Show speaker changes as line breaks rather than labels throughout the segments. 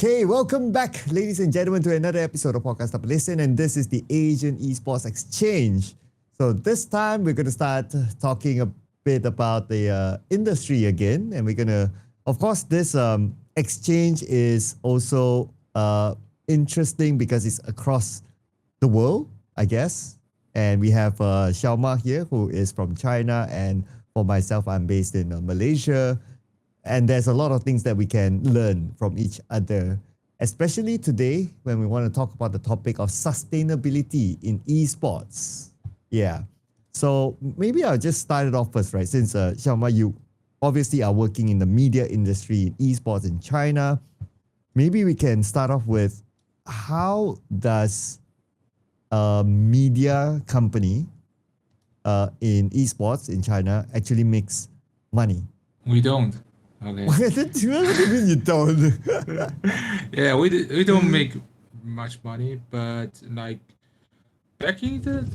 Okay, welcome back, ladies and gentlemen, to another episode of Podcast Up Listen, and this is the Asian Esports Exchange. So this time we're going to start talking a bit about the industry again, and we're going to, of course, this exchange is also interesting because it's across the world, I guess. And we have Xiao Ma here, who is from China, and for myself, I'm based in Malaysia. And there's a lot of things that we can learn from each other, especially today when we want to talk about the topic of sustainability in esports. Yeah. So maybe I'll just start it off first, right? Since Xiaoma, you obviously are working in the media industry in esports in China. Maybe we can start off with how does a media company in esports in China actually makes money?
We don't. Okay.
What do you mean you don't?
Yeah, we don't make much money, but like back in the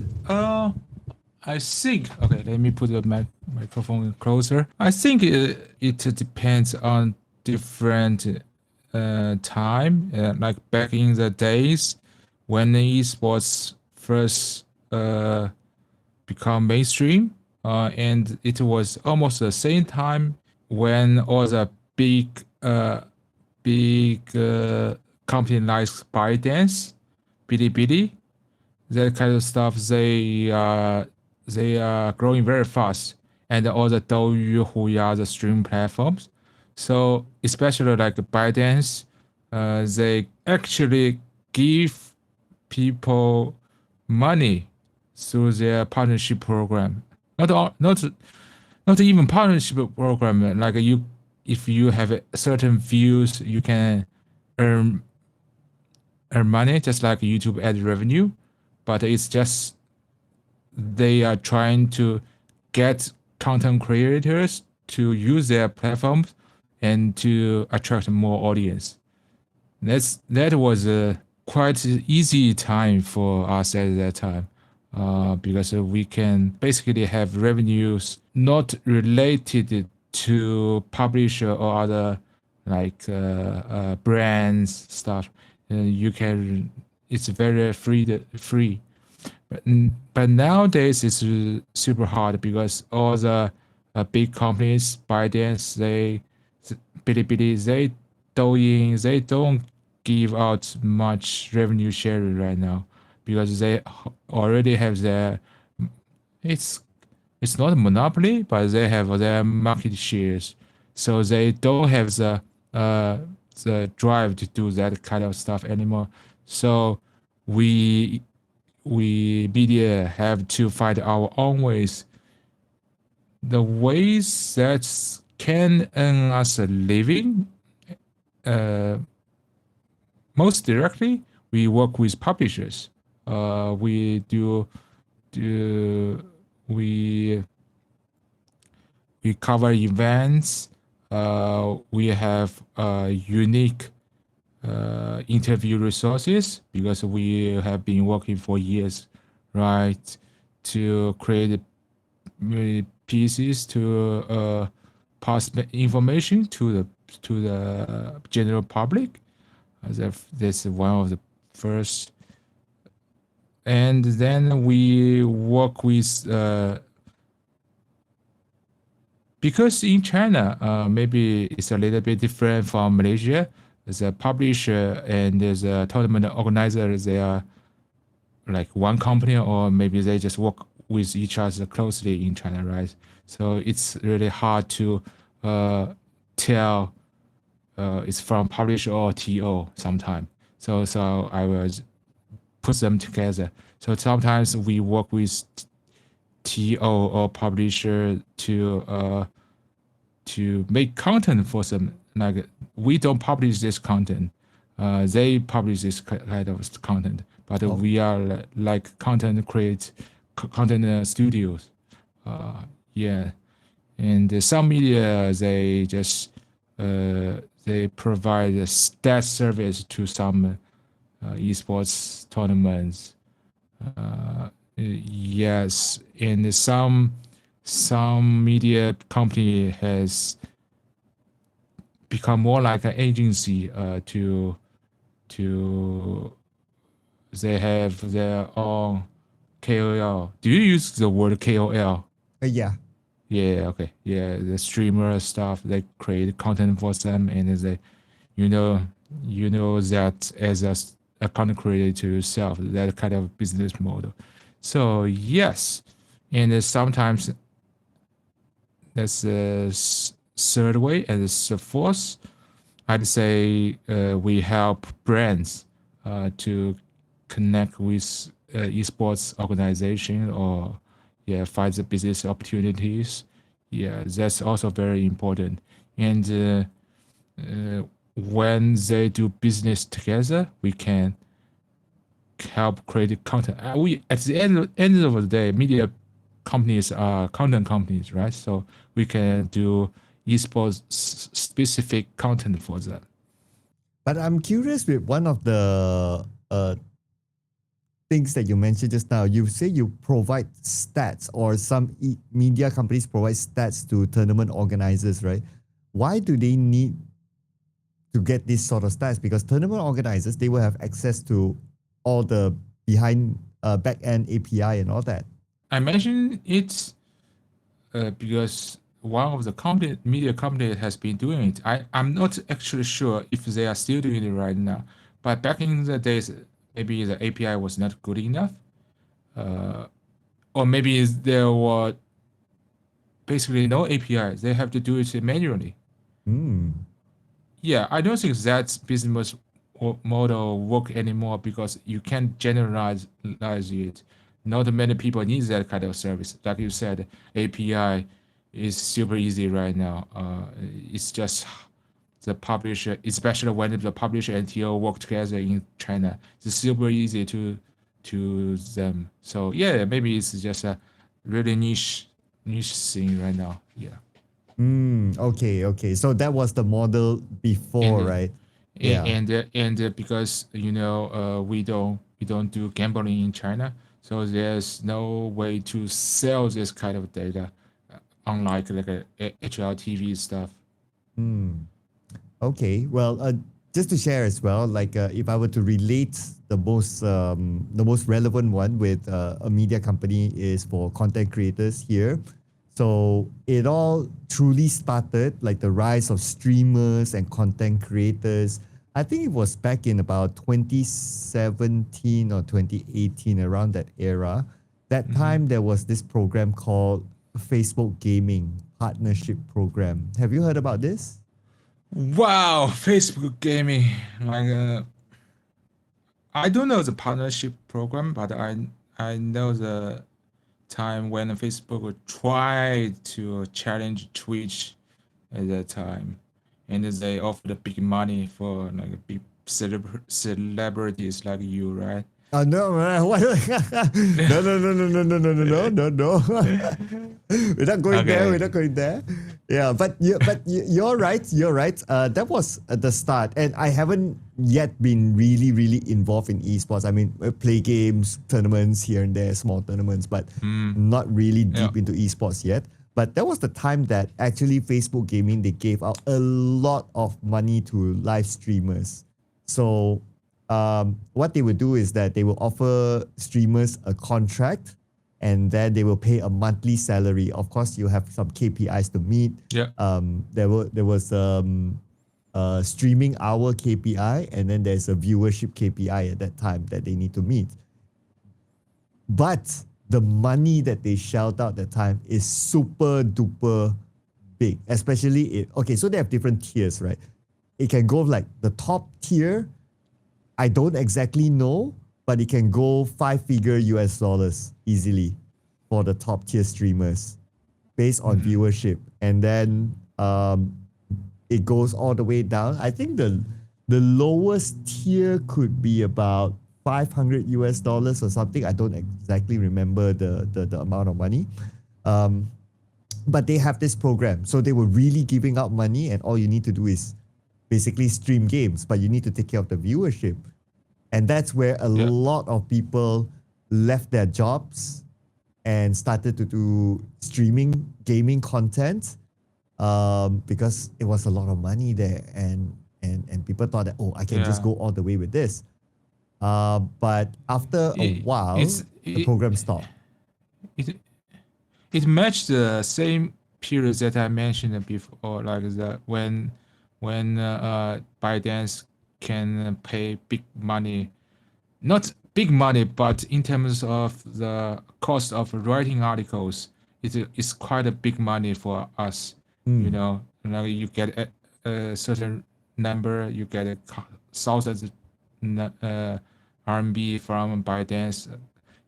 I think okay. Let me put the microphone closer. I think it depends on different time. Like back in the days when the esports first become mainstream, and it was almost the same time when all the big company like ByteDance, Bilibili, that kind of stuff, they are growing very fast, and all the Douyu, Huya, the streaming platforms. So especially like ByteDance, they actually give people money through their partnership program. Not even partnership program. Like if you have certain views, you can earn earn money just like YouTube ad revenue, but it's just they are trying to get content creators to use their platforms and to attract more audience. That was a quite easy time for us at that time, because we can basically have revenues not related to publisher or other like brands stuff. You can it's very free. But nowadays it's super hard because all the big companies, ByteDance, Bilibili, they don't give out much revenue sharing right now because they already have their. It's it's not a monopoly, but they have their market shares, so they don't have uh, the drive to do that kind of stuff anymore. So we we media have to find our own ways, the ways that can earn us a living. Uh, Most directly, we work with publishers. We do we we cover events. We have unique interview resources because we have been working for years, right, to create pieces to pass information to the general public. That's one of the first. And then we work with because in China, maybe it's a little bit different from Malaysia. There's a publisher and there's a tournament organizer. They are like one company, or maybe they just work with each other closely in China, right? So it's really hard to tell it's from publisher or TO sometimes. So I will put them together. So sometimes we work with TO or publisher to make content for them. Like we don't publish this content, they publish this kind of content. But we are like content studios. Yeah, and some media they just they provide a stat service to some esports tournaments. Yes, and some media company has become more like an agency to they have their own KOL. Do you use the word KOL?
Yeah.
Yeah, okay. Yeah, the streamer stuff, they create content for them, and they, you know, you know that as a content creator to yourself, that kind of business model. So yes, and sometimes that's the third way, and the fourth, I'd say we help brands to connect with esports organization or find the business opportunities. Yeah, that's also very important. And when they do business together, we can help create content. We at the end of the day, media companies are content companies, right? So we can do esports specific content for them.
But I'm curious with one of the things that you mentioned just now. You say you provide stats, or some media companies provide stats to tournament organizers, right? Why do they need to get this sort of stats? Because tournament organizers, they will have access to all the behind back end API and all that.
I mentioned it because one of the media company has been doing it. I'm not actually sure if they are still doing it right now. But back in the days, maybe the API was not good enough. Or maybe there were basically no API. They have to do it manually. Yeah, I don't think that business model work anymore because you can't generalize it. Not many people need that kind of service. Like you said, API is super easy right now. It's just the publisher, especially when the publisher and TO work together in China, it's super easy to them. So yeah, maybe it's just a really niche thing right now. Yeah.
Okay. So that was the model before,
And
right? Yeah.
and because we don't do gambling in China, so there's no way to sell this kind of data, unlike like a HLTV stuff.
Okay. Well, just to share as well, like if I were to relate the most relevant one with a media company is for content creators here. So it all truly started like the rise of streamers and content creators. I think it was back in about 2017 or 2018, around that era. That time there was this program called Facebook Gaming Partnership Program. Have you heard about this?
Wow, Facebook gaming. Like I don't know the partnership program, but I know the time when Facebook tried to challenge Twitch at that time, and they offered big money for like big celebrities like you, right?
No, what? No. We're not going there. We're
Okay.
not going there. Yeah, you're right. You're right. That was the start, and I haven't yet been really involved in esports. I mean, play games, tournaments here and there, small tournaments, but not really
Yeah.
deep into esports yet. But that was the time that actually Facebook Gaming, they gave out a lot of money to live streamers. So what they would do is that they will offer streamers a contract, and then they will pay a monthly salary. Of course, you have some KPIs to meet.
Yeah.
There was streaming hour KPI, and then there's a viewership KPI at that time that they need to meet. But the money that they shelled out that time is super duper big, especially okay, so they have different tiers, right? It can go like the top tier, I don't exactly know, but it can go 5-figure US dollars easily for the top tier streamers based on viewership. And then it goes all the way down. I think the lowest tier could be about 500 US dollars or something. I don't exactly remember the amount of money. But they have this program. So they were really giving out money, and all you need to do is basically stream games, but you need to take care of the viewership. And that's where a
Yeah.
lot of people left their jobs and started to do streaming gaming content. because it was a lot of money there, and people thought that, oh, I can just
Yeah.
go all the way with this. But after a
It,
while,
it's
the program stopped.
it it matched the same period that I mentioned before, like the when ByteDance can pay big money, not big money, but in terms of the cost of writing articles, it's quite a big money for us. You
Mm.
know, like you get a certain number, you get a thousands RMB from ByteDance.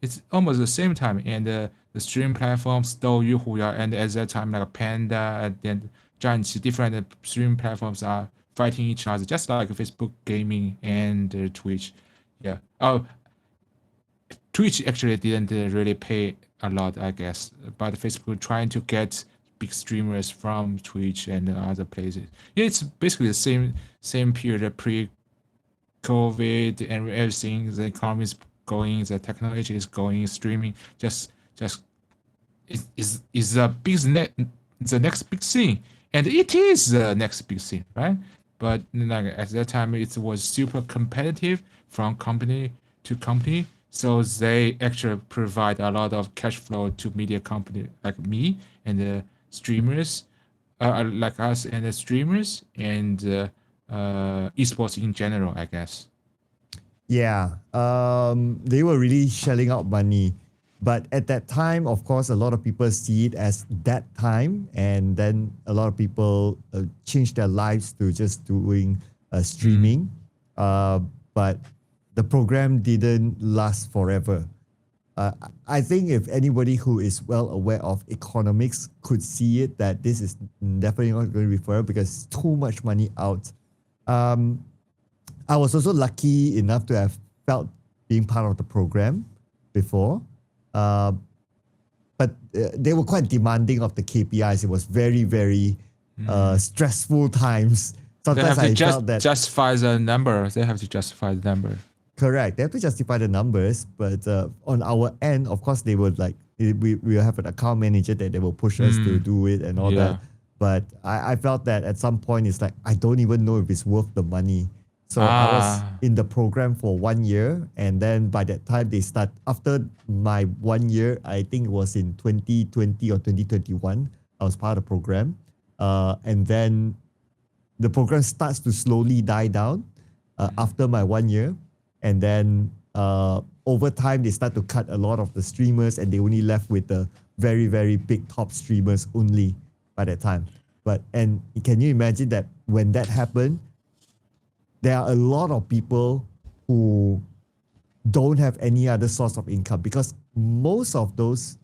It's almost the same time, and the stream platforms, Douyu, Huya, and at that time like Panda and then Zhanqi, different stream platforms are fighting each other, just like Facebook gaming and Twitch. Yeah. Oh, Twitch actually didn't really pay a lot, I guess, but Facebook trying to get big streamers from Twitch and other places. Yeah, it's basically the same period pre-COVID and everything. The economy is going, the technology is going, streaming just is the next big thing, and it is the next big thing, right? But like at that time, it was super competitive from company to company, so they actually provide a lot of cash flow to media company like me and the streamers, like us and the streamers and esports in general, I guess.
Yeah, they were really shelling out money. But at that time, of course, a lot of people see it as that time. And then a lot of people change their lives to just doing
Mm.
streaming. Uh, but the program didn't last forever. Uh, I think if anybody who is well aware of economics could see it, that this is definitely not going to be forever because too much money out. Um, I was also lucky enough to have felt being part of the program before, uh, but they were quite demanding of the KPIs. It was very, very stressful times.
They
Sometimes
have to
I felt that,
justify the number. They have to justify the number.
correct, they have to justify the numbers, but on our end, of course, they would like, we will have an account manager that they will push us to
Mm.
do it and all that.
Yeah.
But I felt that at some point, it's like, I don't even know if it's worth the money. So I was
Ah.
in the program for 1 year, and then by that time they start. After my 1 year, I think it was in 2020 or 2021. I was part of the program, and then the program starts to slowly die down after my 1 year, and then over time they start to cut a lot of the streamers, and they only left with the very, very big top streamers only by that time. But and can you imagine that when that happened, there are a lot of people who don't have any other source of income, because most of those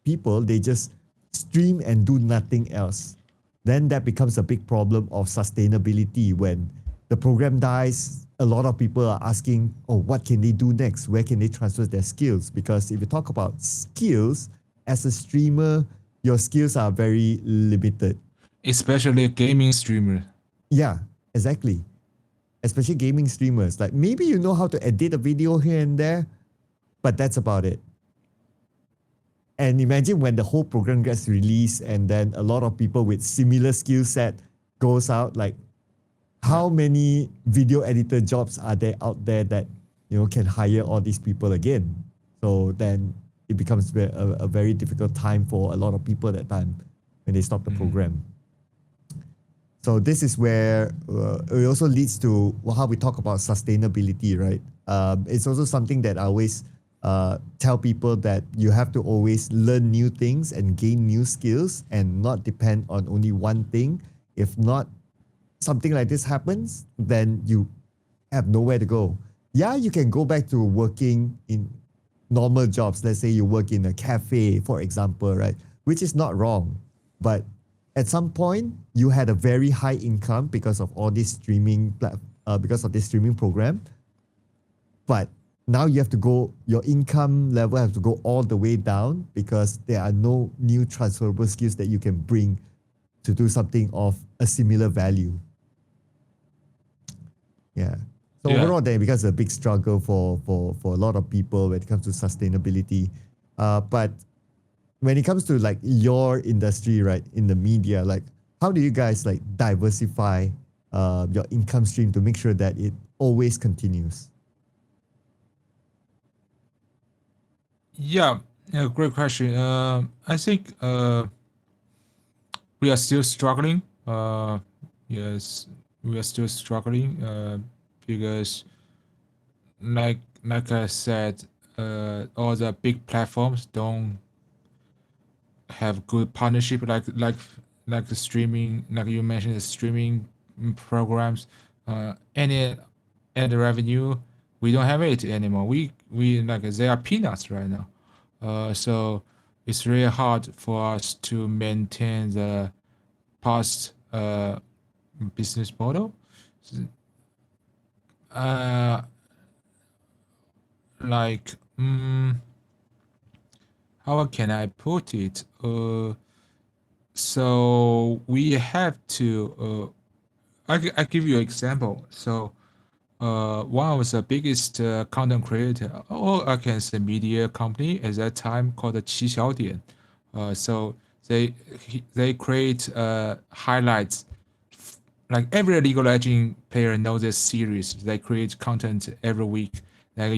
people, they just stream and do nothing else. Then that becomes a big problem of sustainability. When the program dies, a lot of people are asking, oh, what can they do next? Where can they transfer their skills? Because if you talk about skills, as a streamer, your skills are very limited.
Especially a gaming streamer.
Yeah, exactly. Especially gaming streamers. Like, maybe you know how to edit a video here and there, but that's about it. And imagine when the whole program gets released, and then a lot of people with similar skill set goes out. Like,
Yeah.
how many video editor jobs are there out there that can hire all these people again? So then it becomes a very difficult time for a lot of people at that time when they stop the program. So this is where it also leads to how we talk about sustainability, right? It's also something that I always tell people, that you have to always learn new things and gain new skills, and not depend on only one thing. If not, something like this happens, then you have nowhere to go. Yeah, you can go back to working in normal jobs. Let's say you work in a cafe, for example, right? Which is not wrong. But at some point, you had a very high income because of all this because of this streaming program. But now you have to go, your income level has to go all the way down, because there are no new transferable skills that you can bring to do something of a similar value. Yeah. So
Yeah.
overall, then it becomes a big struggle for a lot of people when it comes to sustainability. But when it comes to like your industry, right, in the media, like how do you guys like diversify your income stream to make sure that it always continues?
Yeah, yeah, great question. I think we are still struggling. Yes, we are still struggling because, like I said, all the big platforms don't have good partnership like the streaming, like you mentioned, the streaming programs. Any ad revenue, we don't have it anymore. We like they are peanuts right now. So it's really hard for us to maintain the past business model. Uh, like, how can I put it? So we have to. I give you an example. So one of the biggest content creator, or I can say media company at that time called Xiao Ma Hu. So they create highlights. Like every League of Legends player knows this series. They create content every week. Like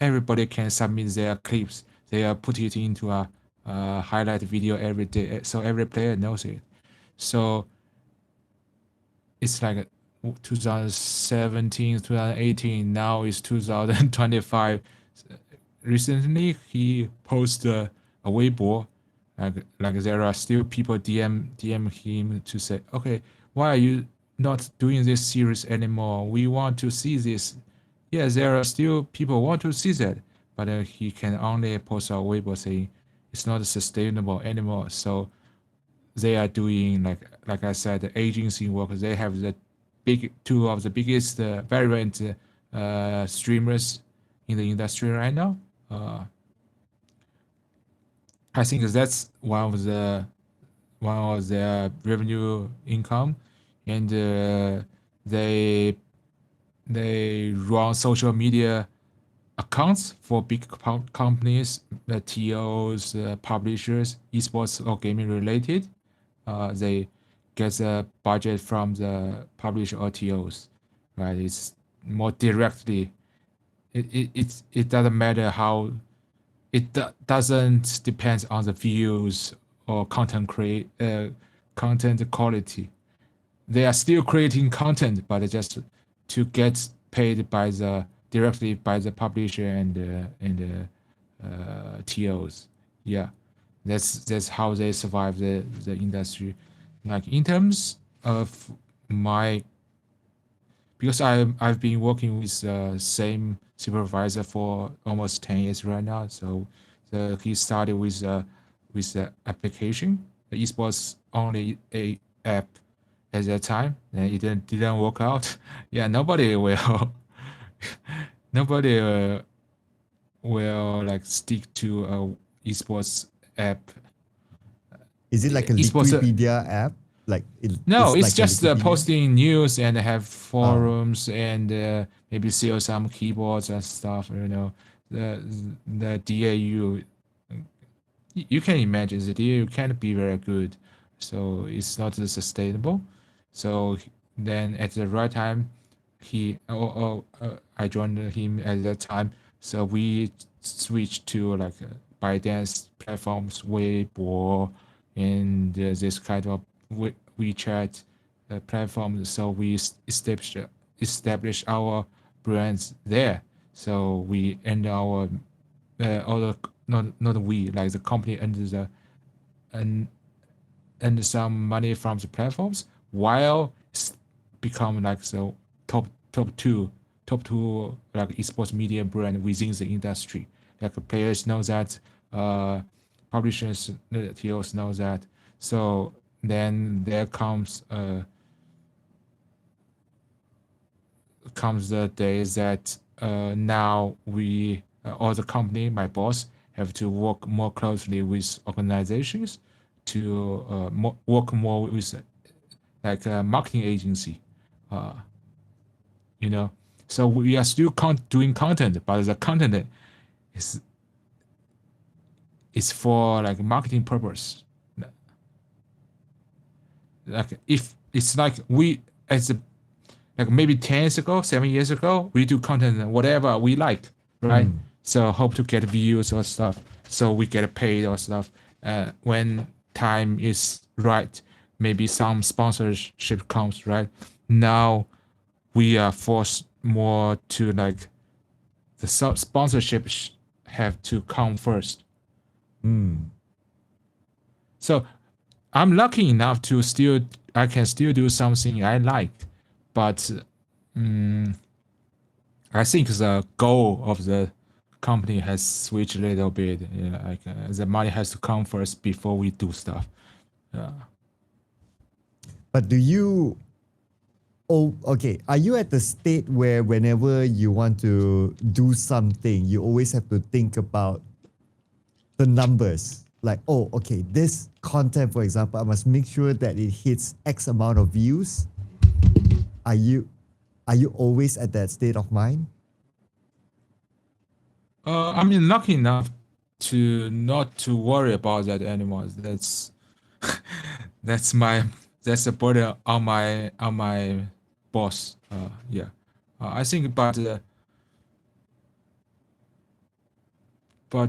everybody can submit their clips. They put it into a highlight video every day, so every player knows it. So it's like 2017, 2018. Now it's 2025. Recently, he posted a Weibo, like there are still people DM him to say, okay, why are you not doing this series anymore? We want to see this. Yes, there are still people want to see that, but he can only post a Weibo saying it's not sustainable anymore. So they are doing like I said, the agency work. They have the two of the biggest variant streamers in the industry right now. Uh, I think that's one of their revenue income, and they they run social media accounts for big companies, the TOs, publishers, esports or gaming related. They get the budget from the publisher or TOs, right? It's more directly. It doesn't matter how doesn't depend on the views or content quality. They are still creating content, but just to get paid by the directly by the publisher and the TOs. Yeah, that's how they survive the industry. Like in terms of my, because I've been working with the same supervisor for almost 10 years right now. So he started with the application, the esports only a app at that time, and it didn't work out. Yeah, nobody will nobody will like stick to a esports app.
Is it like a
Esports
Liquipedia app? Like
No,
it's
it's
like a
just
Wikipedia?
posting news and have
Oh,
forums and maybe sell some keyboards and stuff. The DAU. You can imagine the DAU can't be very good, so it's not sustainable. So then at the right time, I joined him at that time. So we switched to like ByteDance platforms, Weibo, and this kind of WeChat platforms. So we established our brands there. So we and our other not we like the company and and and some money from the platforms while become like the top two like esports media brand within the industry. Like players know that, publishers, TOs know that. So then there comes the day that now we or the company, my boss, have to work more closely with organizations to work more with like a marketing agency, uh, you know. So we are still doing content, but the content is is for like marketing purpose. Like if it's like we as a, like maybe 10 years ago, 7 years ago, we do content whatever we like, right? So hope to get views or stuff. So we get paid or stuff. When time is right, maybe some sponsorship comes, right? Now we are forced more to like the sponsorship have to come first. So I'm lucky enough to still I can still do something I like, but I think the goal of the company has switched a little bit. Like the money has to come first before we do stuff.
But do you? Oh, okay. Are you at the state where whenever you want to do something, you always have to think about the numbers? Like, oh, okay, this content, for example, I must make sure that it hits X amount of views. Are you are you always at that state of mind?
I mean, lucky enough to not to worry about that anymore. That's my that's a burden on my boss. Yeah, I think, but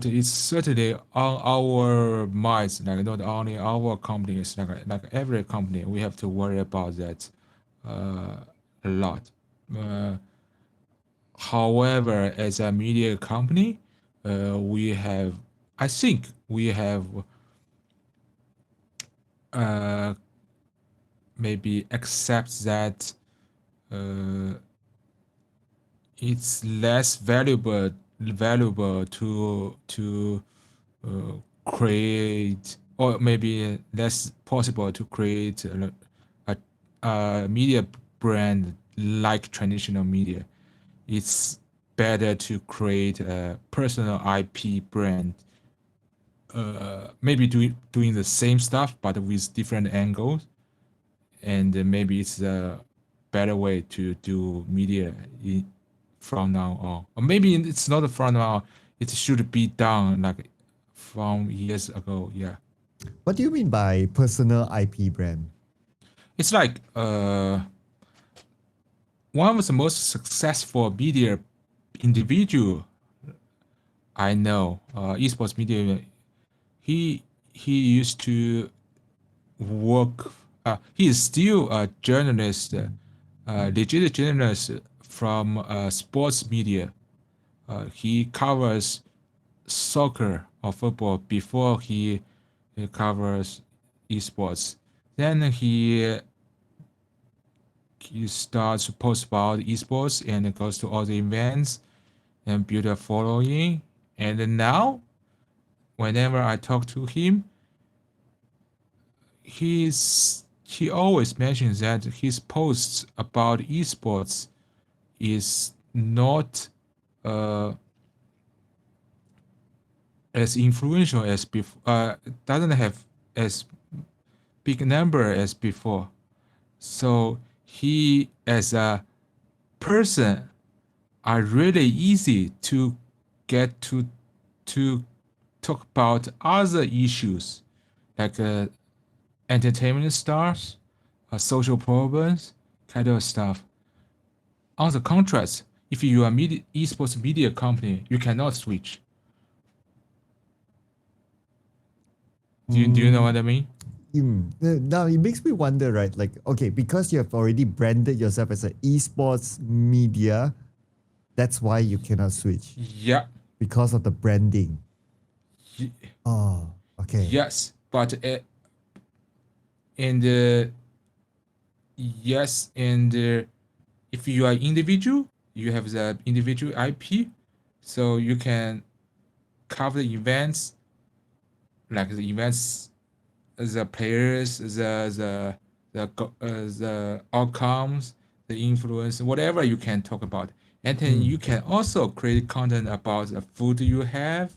it's certainly on our minds. Like not only our companies, like every company, we have to worry about that a lot. Uh, However, as a media company, we have, I think we have uh, maybe accept that uh, it's less valuable to create, or maybe less possible to create a media brand like traditional media. It's better to create a personal IP brand, maybe doing the same stuff but with different angles, and maybe it's a better way to do media from now on. Or maybe it's not from now on, it should be done like from years ago. Yeah,
What do you mean by personal IP brand?
it's like one of the most successful media individual I know, esports media. He used to work. He is still a journalist, legit journalist from sports media. He covers soccer or football before he covers esports. Then he starts to post about esports and goes to all the events and build a following. And now, whenever I talk to him, he always mentions that his posts about esports is not uh, as influential as before. Doesn't have as big number as before. So he, as a person, are really easy to get to talk about other issues like entertainment stars, social problems, kind of stuff. On the contrast, if you are esports media company, you cannot switch. Do you know what I mean?
Now it makes me wonder, right? Like, okay, because you have already branded yourself as an esports media, that's why you cannot switch
Yeah.
because of the branding.
Y-
Oh, okay.
Yes, but and uh, yes, and if you are individual, you have the individual IP, so you can cover the events, like the events, the players, the outcomes, the influence, whatever you can talk about. And then you can also create content about the food you have,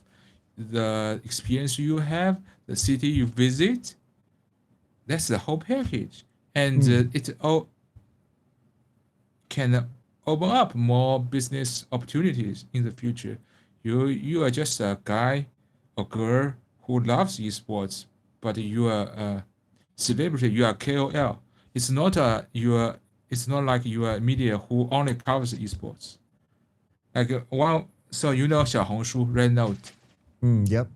the experience you have, the city you visit. That's the whole package, and it all can open up more business opportunities in the future. You are just a guy or girl who loves esports, but you are celebrity, you are KOL. It's not like you are media who only covers esports. Like so Xiaohongshu, Red Note.
Yep.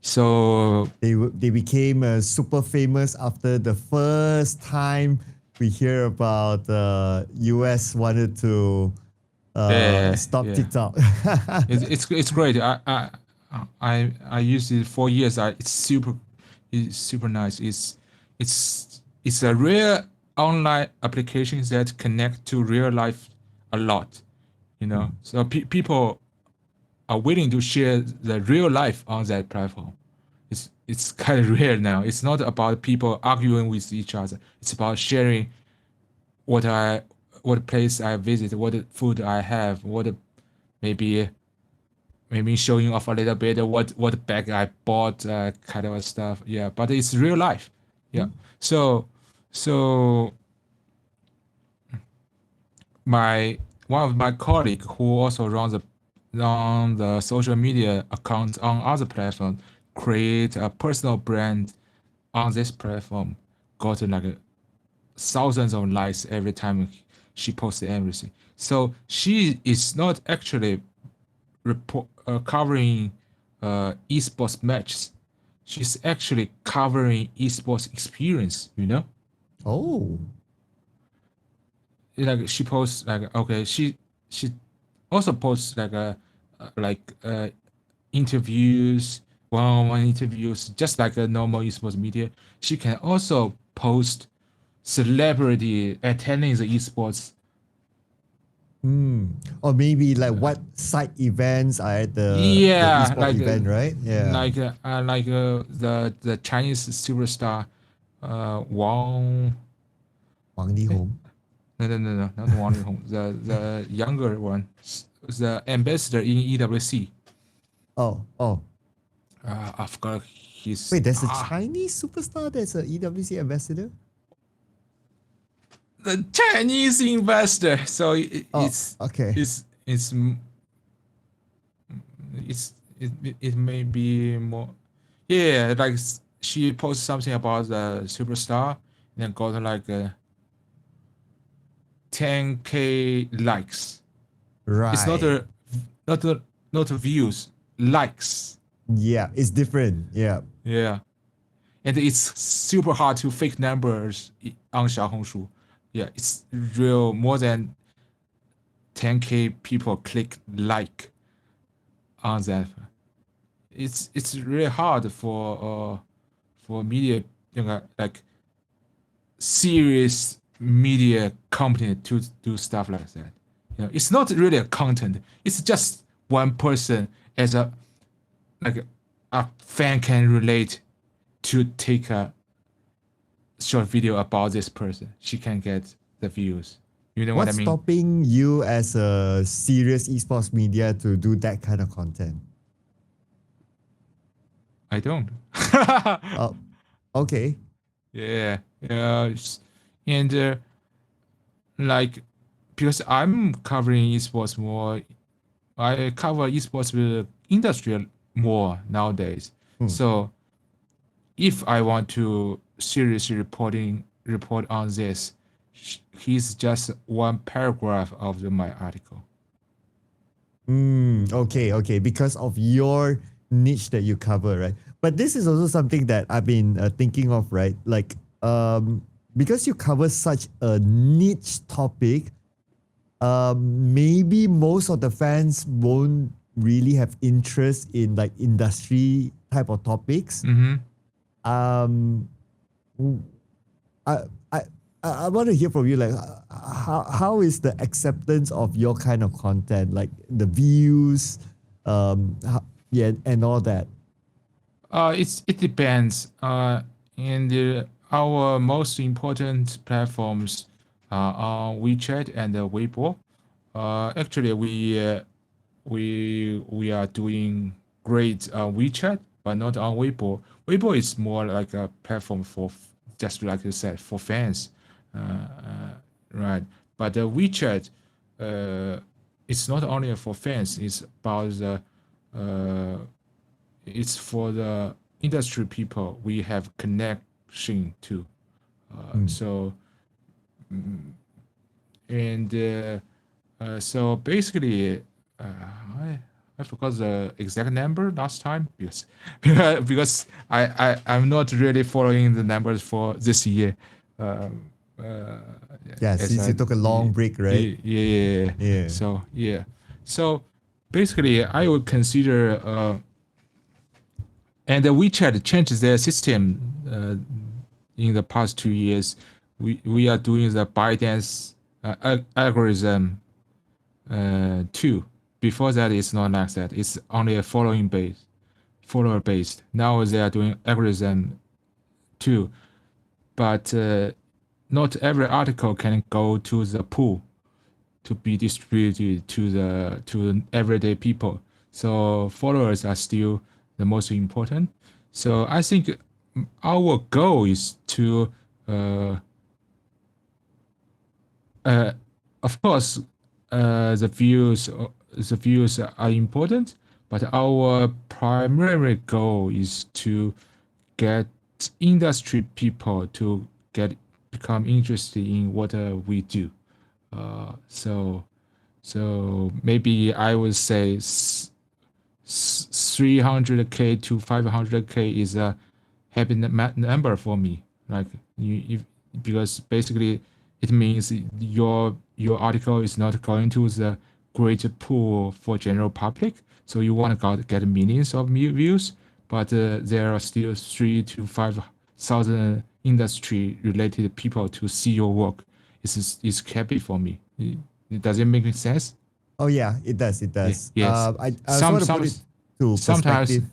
So
They became super famous after the first time we hear about US wanted to stop
yeah,
TikTok.
it's great. I used it for years. It's super nice. It's a real online application that connect to real life a lot. So people are willing to share the real life on that platform. It's kind of rare now. It's not about people arguing with each other. It's about sharing what place I visit, what food I have, what maybe showing off a little bit what bag I bought, kind of stuff. Yeah, but it's real life. Yeah. So my one of my colleague who also run the social media accounts on other platforms create a personal brand on this platform, got like thousands of likes every time she posts everything. So she is not actually covering esports matches. She's actually covering esports experience.
Oh.
Like she posts like, okay, she also posts like interviews, one-on-one interviews, just like a normal esports media. She can also post celebrity attending the esports.
Or maybe like what side events are at the
Yeah,
esports event, right? Yeah.
the Chinese superstar, Wang.
Wang Lihong.
No, not Wang Linghong. The younger one, the ambassador in EWC.
Oh.
I forgot his.
Wait, there's a Chinese superstar that's a EWC ambassador?
The Chinese investor. So
Oh, okay.
it may be more. Yeah, like she posted something about the superstar and then got like 10K likes. It's not
Right.
not views, likes.
Yeah, it's different. Yeah.
Yeah, and it's super hard to fake numbers on Xiaohongshu. Yeah, it's real. More than 10K people click like on that. It's really hard for media, like serious media company to do stuff like that. It's not really a content. It's just one person as a fan can relate to take a short video about this person. She can get the views. You know what I
What's
mean?
stopping you as a serious esports media to do that kind of content?
I don't.
Oh, okay.
Yeah, yeah, and like because I'm covering esports more, I cover esports with industry more nowadays. So if I want to seriously report on this, he's just one paragraph of my article.
Okay. Because of your niche that you cover, right? But this is also something that I've been thinking of, right? Like, because you cover such a niche topic, maybe most of the fans won't really have interest in like industry type of topics. Um, I I I want to hear from you, like how is the acceptance of your kind of content, like the views, yeah, and all that.
It depends. And our most important platforms are WeChat and Weibo. Actually, we are doing great on WeChat, but not on Weibo. Weibo is more like a platform for, just like you said, for fans, right? But the WeChat, it's not only for fans. It's about uh, it's for the industry people. We have connect Shein too. So and so basically, I forgot the exact number last time because because I'm not really following the numbers for this year. Um, uh,
Yeah,
as
since you took a long break, right?
yeah.
Yeah.
So yeah. So basically, I would consider and WeChat changed their system in the past 2 years. We are doing the ByteDance algorithm too. Before that, it's not like that. It's only a follower based. Now they are doing algorithm too, but not every article can go to the pool to be distributed to the everyday people. So followers are still the most important. So I think our goal is to uh, of course, the views are important, but our primary goal is to get industry people to become interested in what we do. So maybe I would say 300K to 500K is a happy number for me. Like if because basically it means your article is not going to the great pool for general public. So you want to get millions of views, but there are still 3 to 5 thousand industry related people to see your work. It's happy for me. Does it make sense?
Oh yeah, it does. It does.
Yes.
I also want to put it to
Sometimes
perspective.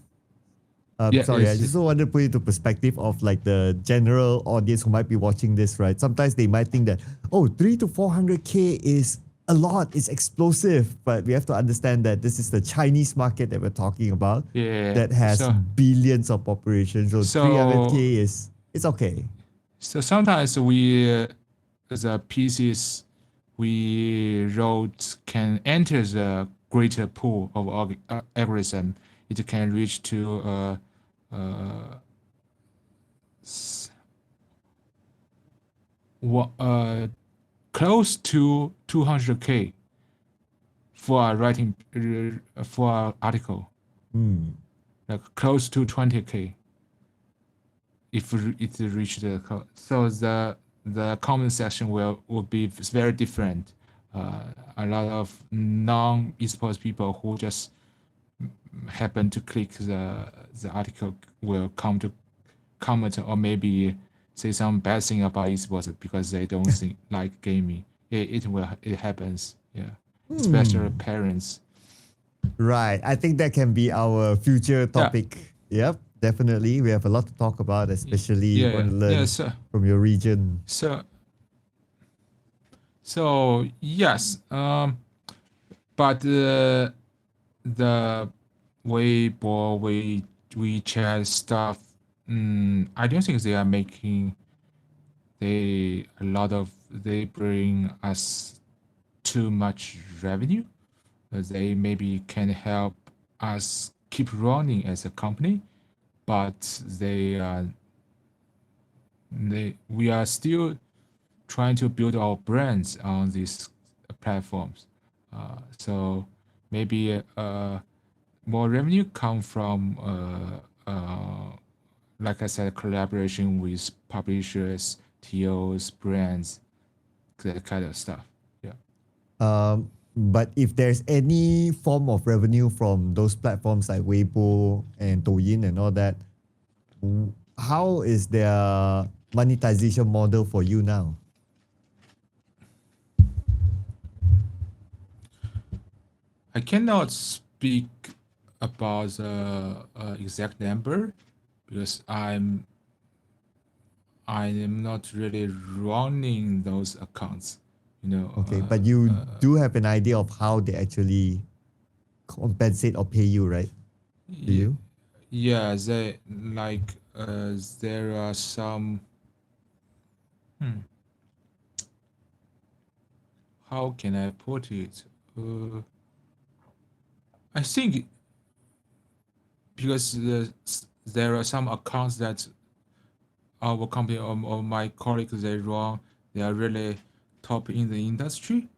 yeah,
Sorry, I
yes,
just want to put it to perspective of like the general audience who might be watching this, right? Sometimes they might think that, oh, 3 to 400K is a lot, it's explosive. But we have to understand that this is the Chinese market that we're talking about
yeah.
that has
So
billions of population. So
so
300K it's okay.
so sometimes the pieces we wrote can enter the greater pool of algorithm. It can reach to uh, close to 200K for a writing for an article,
Hmm.
like close to 20K if it reach so the comment section will be very different. A lot of non esports people who just happen to click the article will come to comment or maybe say some bad thing about esports because they don't think like gaming. It happens. Yeah, especially
Hmm.
parents.
Right. I think that can be our future
Yeah,
topic. Yep, definitely. We have a lot to talk about, especially want to
yeah.
learn from your region.
So so yes. But the Weibo, WeChat stuff, I don't think they are making they bring us too much revenue. They maybe can help us keep running as a company, but we are still trying to build our brands on these platforms. So maybe more revenue come from like I said, collaboration with publishers, TOs, brands, that kind of stuff. Yeah.
But if there's any form of revenue from those platforms like Weibo and Douyin and all that, how is their monetization model for you now?
I cannot speak about the exact number because I am not really running those accounts. You know,
Okay, but you do have an idea of how they actually compensate or pay you, right? Do
y-
you?
yeah, there are some. Hmm, how can I put it? Uh, I think because there are some accounts that our company or my colleagues they run, they are really top in the industry,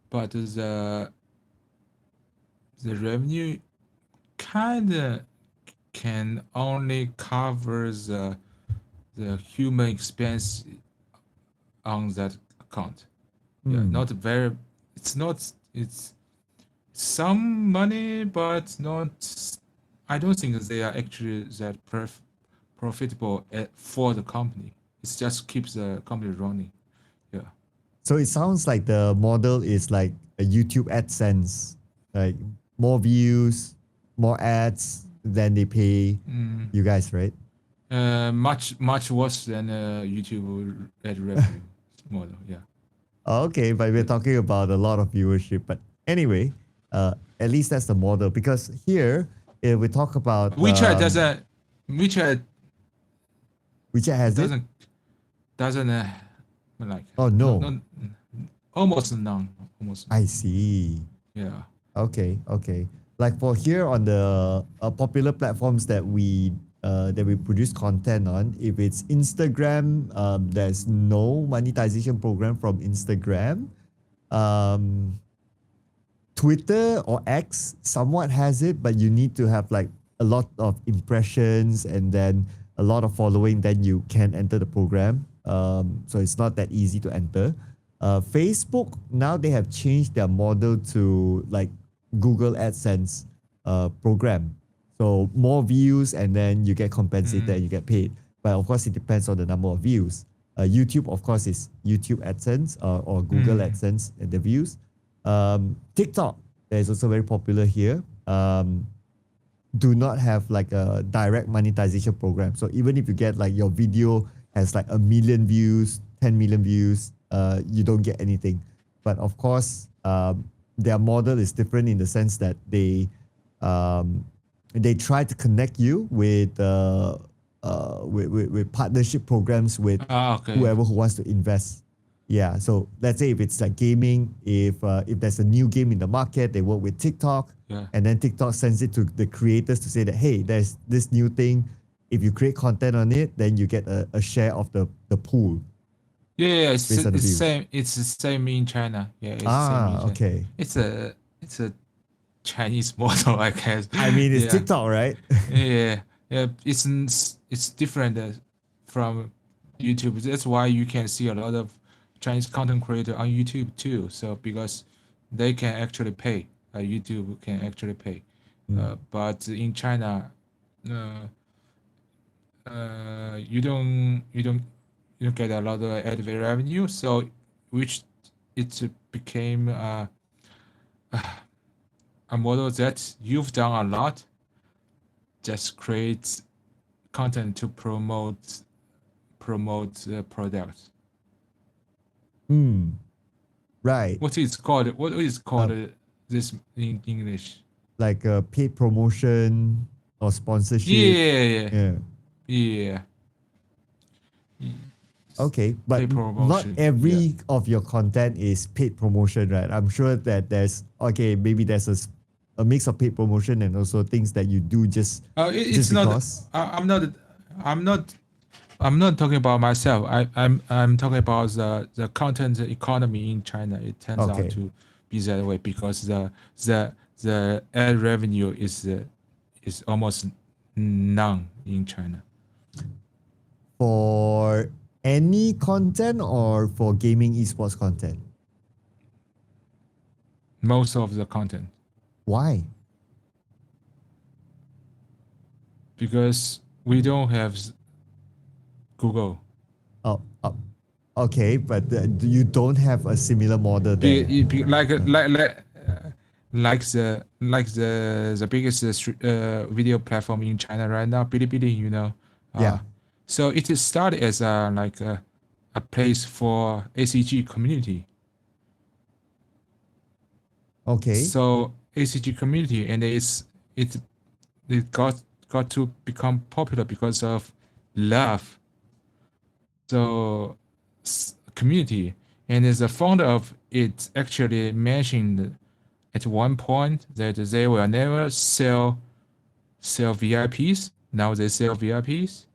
but the revenue kind of can only cover the human expense on that account. Yeah, not very. It's not. It's some money, but not. I don't think they are actually that profitable for the company. It just keeps the company running. Yeah.
So it sounds like the model is like a YouTube AdSense, like more views, more ads, then they pay you guys, right?
Much worse than YouTube ad revenue model. Yeah.
Okay, but we're talking about a lot of viewership. But anyway, at least that's the model because here we talk about
WeChat doesn't. WeChat
WeChat has it.
doesn't like
Oh no,
no almost none. Almost.
I see.
Yeah.
Okay. Like for here on the popular platforms that we produce content on, if it's Instagram, there's no monetization program from Instagram. Um, Twitter or X somewhat has it, but you need to have like a lot of impressions and then a lot of following, then you can enter the program. So it's not that easy to enter. Facebook, now they have changed their model to like Google AdSense program. So more views and then you get compensated and you get paid. But of course, it depends on the number of views. YouTube, of course, is YouTube AdSense or Google AdSense and the views. TikTok that is also very popular here. Do not have like a direct monetization program. So even if you get like your video has like 1 million views, 10 million views, you don't get anything. But of course, their model is different in the sense that they try to connect you with partnership programs with
Okay.
whoever who wants to invest. Yeah, so let's say if it's like gaming, if there's a new game in the market, they work with TikTok,
Yeah.
and then TikTok sends it to the creators to say that hey, there's this new thing. If you create content on it, then you get a share of the pool
Yeah, it's
based on the
it's
views.
same. It's the same in China. Yeah, it's the same in China.
Okay.
It's a Chinese model, I guess.
I mean, it's
Yeah,
TikTok, right?
yeah. It's different from YouTube. That's why you can see a lot of Chinese content creator on YouTube too. So because they can actually pay, YouTube can actually pay. But in China, uh, you don't get a lot of ad revenue. So which it became a model that you've done a lot. Just create content to promote the product.
Right.
What is called this in English?
Like a paid promotion or sponsorship.
Yeah,
Yeah.
yeah.
Okay, but
Paid
not
promotion.
every of your content is paid promotion, right? I'm sure that there's okay, maybe there's a mix of paid promotion and also things that you do just
It's not.
because.
I'm not. I'm not. I'm not talking about myself. I'm talking about the content economy in China. It turns out
Okay.
to be that way because the ad revenue is almost none in China.
For any content or for gaming esports content?
Most of the content
Why?
because we don't have Google.
Oh, okay, but you don't have a similar model there.
Like the biggest video platform in China right now, Bilibili, you know.
Yeah.
So it is started as a place for ACG community.
Okay.
So ACG community, and it got to become popular because of love. So community, and as the founder of it actually mentioned at one point that they will never sell VIPs. Now they sell VIPs,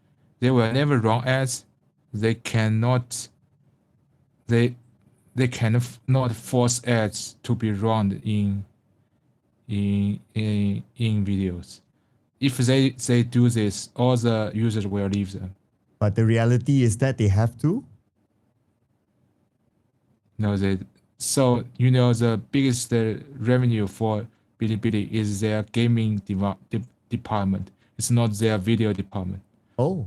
They will never run ads. They cannot. They cannot force ads to be run in videos. If they do this, all the users will leave them.
But the reality is that they have to.
No, they. So the biggest revenue for Bilibili is their gaming department. It's not their video department.
Oh.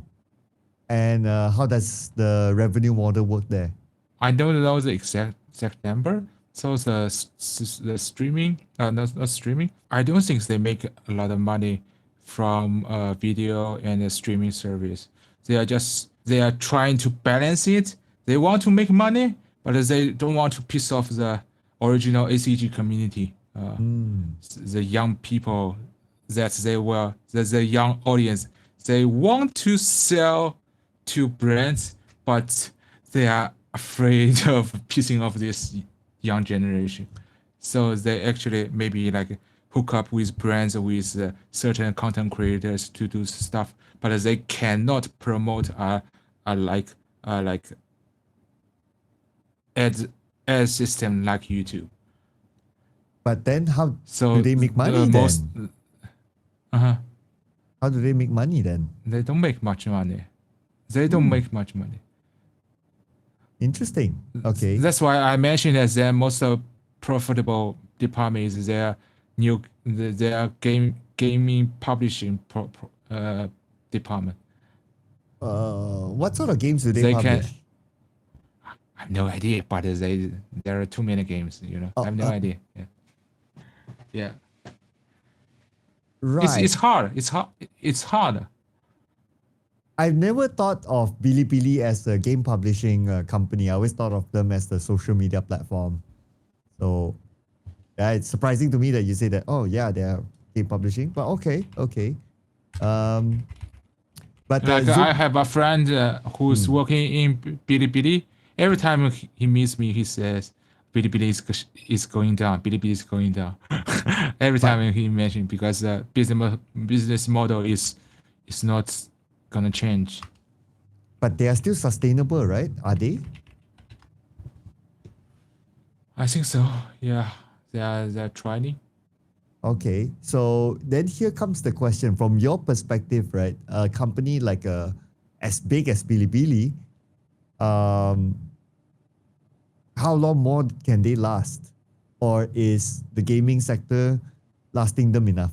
And how does the revenue model work there?
I don't know the exact number. So the streaming, not streaming. I don't think they make a lot of money from video and the streaming service. They are trying to balance it. They want to make money, but they don't want to piss off the original ACG community, the young people the young audience. They want to sell to brands, but they are afraid of pissing off this young generation. So they actually maybe like hook up with brands with certain content creators to do stuff, but they cannot promote like ad system like YouTube.
But then how
So
do they make money
most,
then? How do they make money then?
They don't make much money. They don't make much money.
Interesting. Okay.
That's why I mentioned that their most profitable department is their gaming publishing department.
What sort of games do they
They
publish?
I have no idea, but there are too many games. I have no idea. Yeah.
Right.
It's hard. It's hard.
I've never thought of Bilibili as a game publishing company. I always thought of them as the social media platform. So, yeah, it's surprising to me that you say that. Oh, yeah, they're game publishing. But okay. But
Like I have a friend who's working in Bilibili. Every time he meets me, he says, "Bilibili is going down. Bilibili is going down." Every time he mentions, because the business model is not gonna change.
But they are still sustainable, right? Are they?
I think so. Yeah, they're trying.
Okay, so then here comes the question from your perspective, right? A company like as big as Bilibili, how long more can they last? Or is the gaming sector lasting them enough?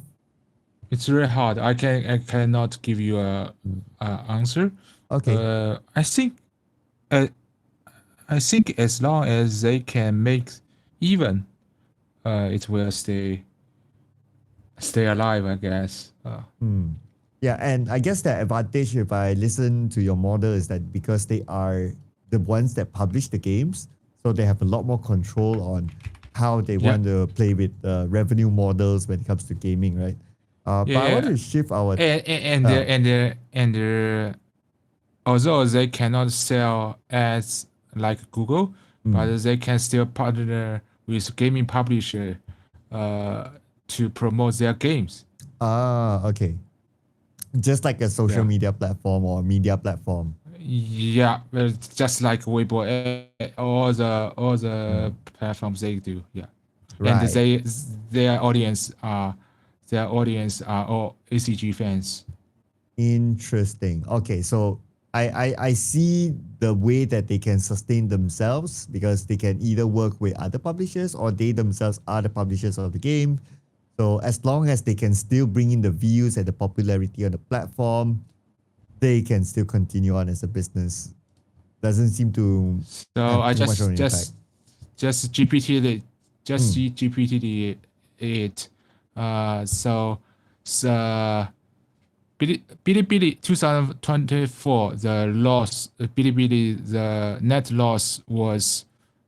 It's really hard. I cannot give you a answer.
Okay.
I think as long as they can make even, it will stay alive, I guess.
Yeah, and I guess the advantage if I listen to your model is that because they are the ones that publish the games, so they have a lot more control on how they want to play with revenue models when it comes to gaming, right? But I want to shift our
and although they cannot sell ads like Google, but they can still partner with gaming publisher to promote their games.
Okay. Just like a social media platform or media platform.
Yeah, just like Weibo, all the platforms they do. Yeah,
Right.
And their audience are all ACG fans.
Interesting. Okay, so I see the way that they can sustain themselves because they can either work with other publishers or they themselves are the publishers of the game. So as long as they can still bring in the views and the popularity on the platform, they can still continue on as a business. Doesn't seem to
So
have
I
too much of an impact.
just GPT GPT it. So Bilibili 2024 the net loss was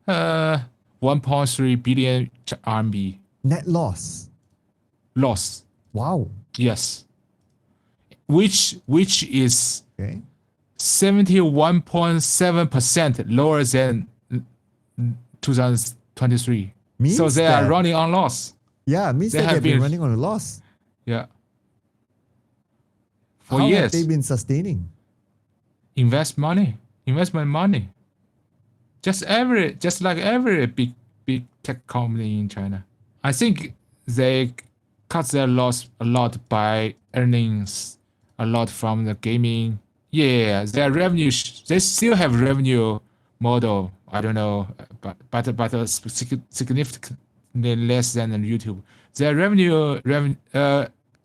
1.3 billion RMB.
Net loss.
Loss.
Wow.
Yes. Which is
Okay.
71.7% lower than 2023.
Means
so they
that,
are running on loss.
Yeah, means
They
that
have
they've been
been-
running on a loss.
Yeah. For
How
years.
have they been sustaining?
investment money. Just like every big tech company in China. I think they cut their loss a lot by earnings a lot from the gaming. Yeah, their revenue. They still have revenue model. I don't know, but significantly less than YouTube. Their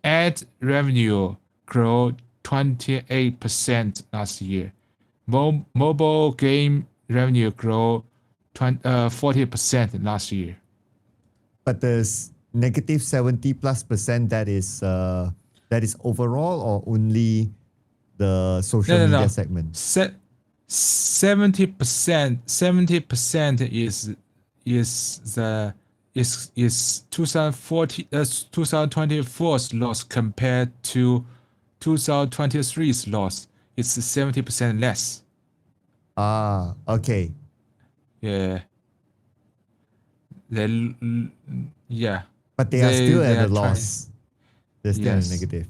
ad revenue grew 28% last year. Mobile game revenue grew 40% last year.
But there's negative 70+% that is overall or only the social media
No.
segment?
70% is the is 2040 2024's loss compared to 2023's loss. It's 70% less.
Ah, okay.
Yeah. They yeah.
But they are still
They
at a
are trying.
loss. They're still in a
Yes.
negative.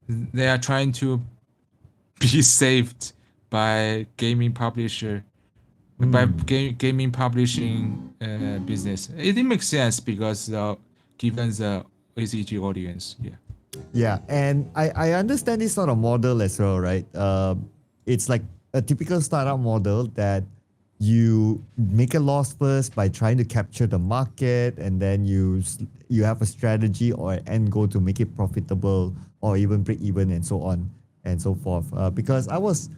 They are trying to be saved by gaming publisher by gaming publishing business. It makes sense because given the ACG audience, yeah.
Yeah, and I understand this sort of model as well, right? It's like a typical startup model that you make a loss first by trying to capture the market, and then you have a strategy or an end goal to make it profitable or even break even and so on and so forth. Because I was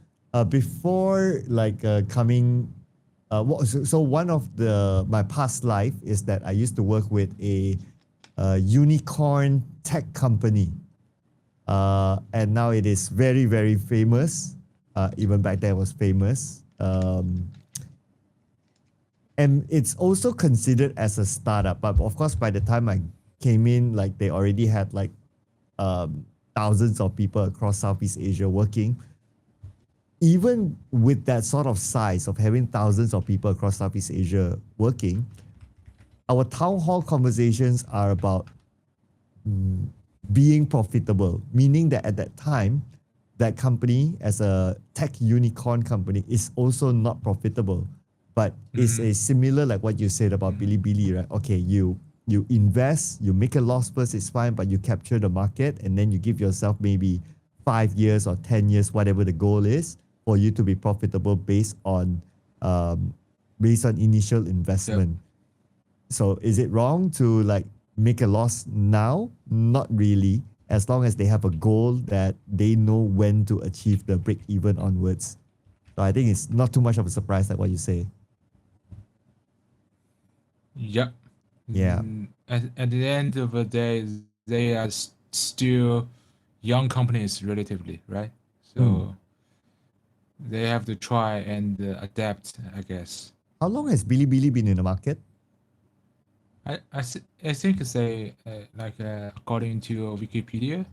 before like coming. So one of my past life is that I used to work with a unicorn tech company. And now it is very, very famous. Even back then, it was famous. And it's also considered as a startup. But of course, by the time I came in, like they already had like thousands of people across Southeast Asia working. Even with that sort of size of having thousands of people across Southeast Asia working, our town hall conversations are about being profitable, meaning that at that time, that company as a tech unicorn company is also not profitable, but it's a similar like what you said about Bilibili, right? Okay, you invest, you make a loss first, it's fine, but you capture the market and then you give yourself maybe 5 years or 10 years, whatever the goal is, for you to be profitable um, based on initial
Yep.
investment. So is it wrong to like make a loss now? Not really, as long as they have a goal that they know when to achieve the break even onwards. So I think it's not too much of a surprise like what you say.
Yep.
Yeah.
At the end of the day, they are still young companies relatively, right?
Hmm.
So they have to try and adapt, I guess.
How long has Bilibili been in the market?
I think they according to Wikipedia,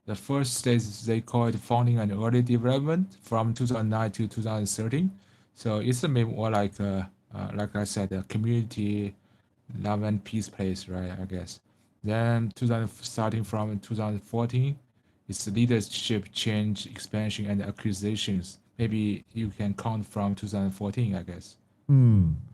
the first stage they call it founding and early development from 2009 to 2013. So it's a maybe more like I said, a community love and peace place, right? I guess. Then starting from 2014, it's leadership change, expansion, and acquisitions. Maybe you can count from 2014, I guess.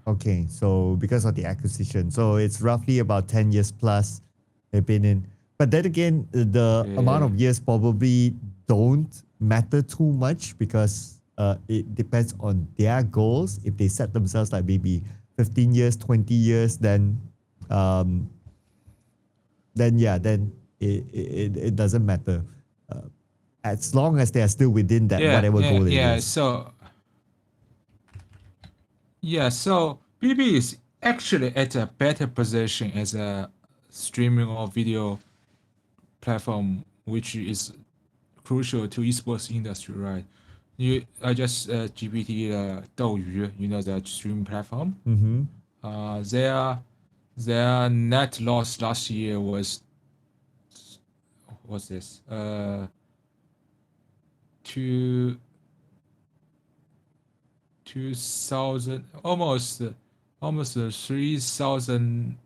Okay, so because of the acquisition, so it's roughly about 10 years plus they've been in. But then again, the amount
Yeah.
of years probably don't matter too much because it depends on their goals. If they set themselves like maybe 15 years, 20 years, um, then yeah, then it doesn't matter. Uh, as long as they are still within that whatever goal it
Yeah.
is.
So BB is actually at a better position as a streaming or video platform, which is crucial to esports industry, right? I just GPT Douyu, the streaming platform.
Mm-hmm.
Uh, their their net loss last year was this two 2000 almost 3000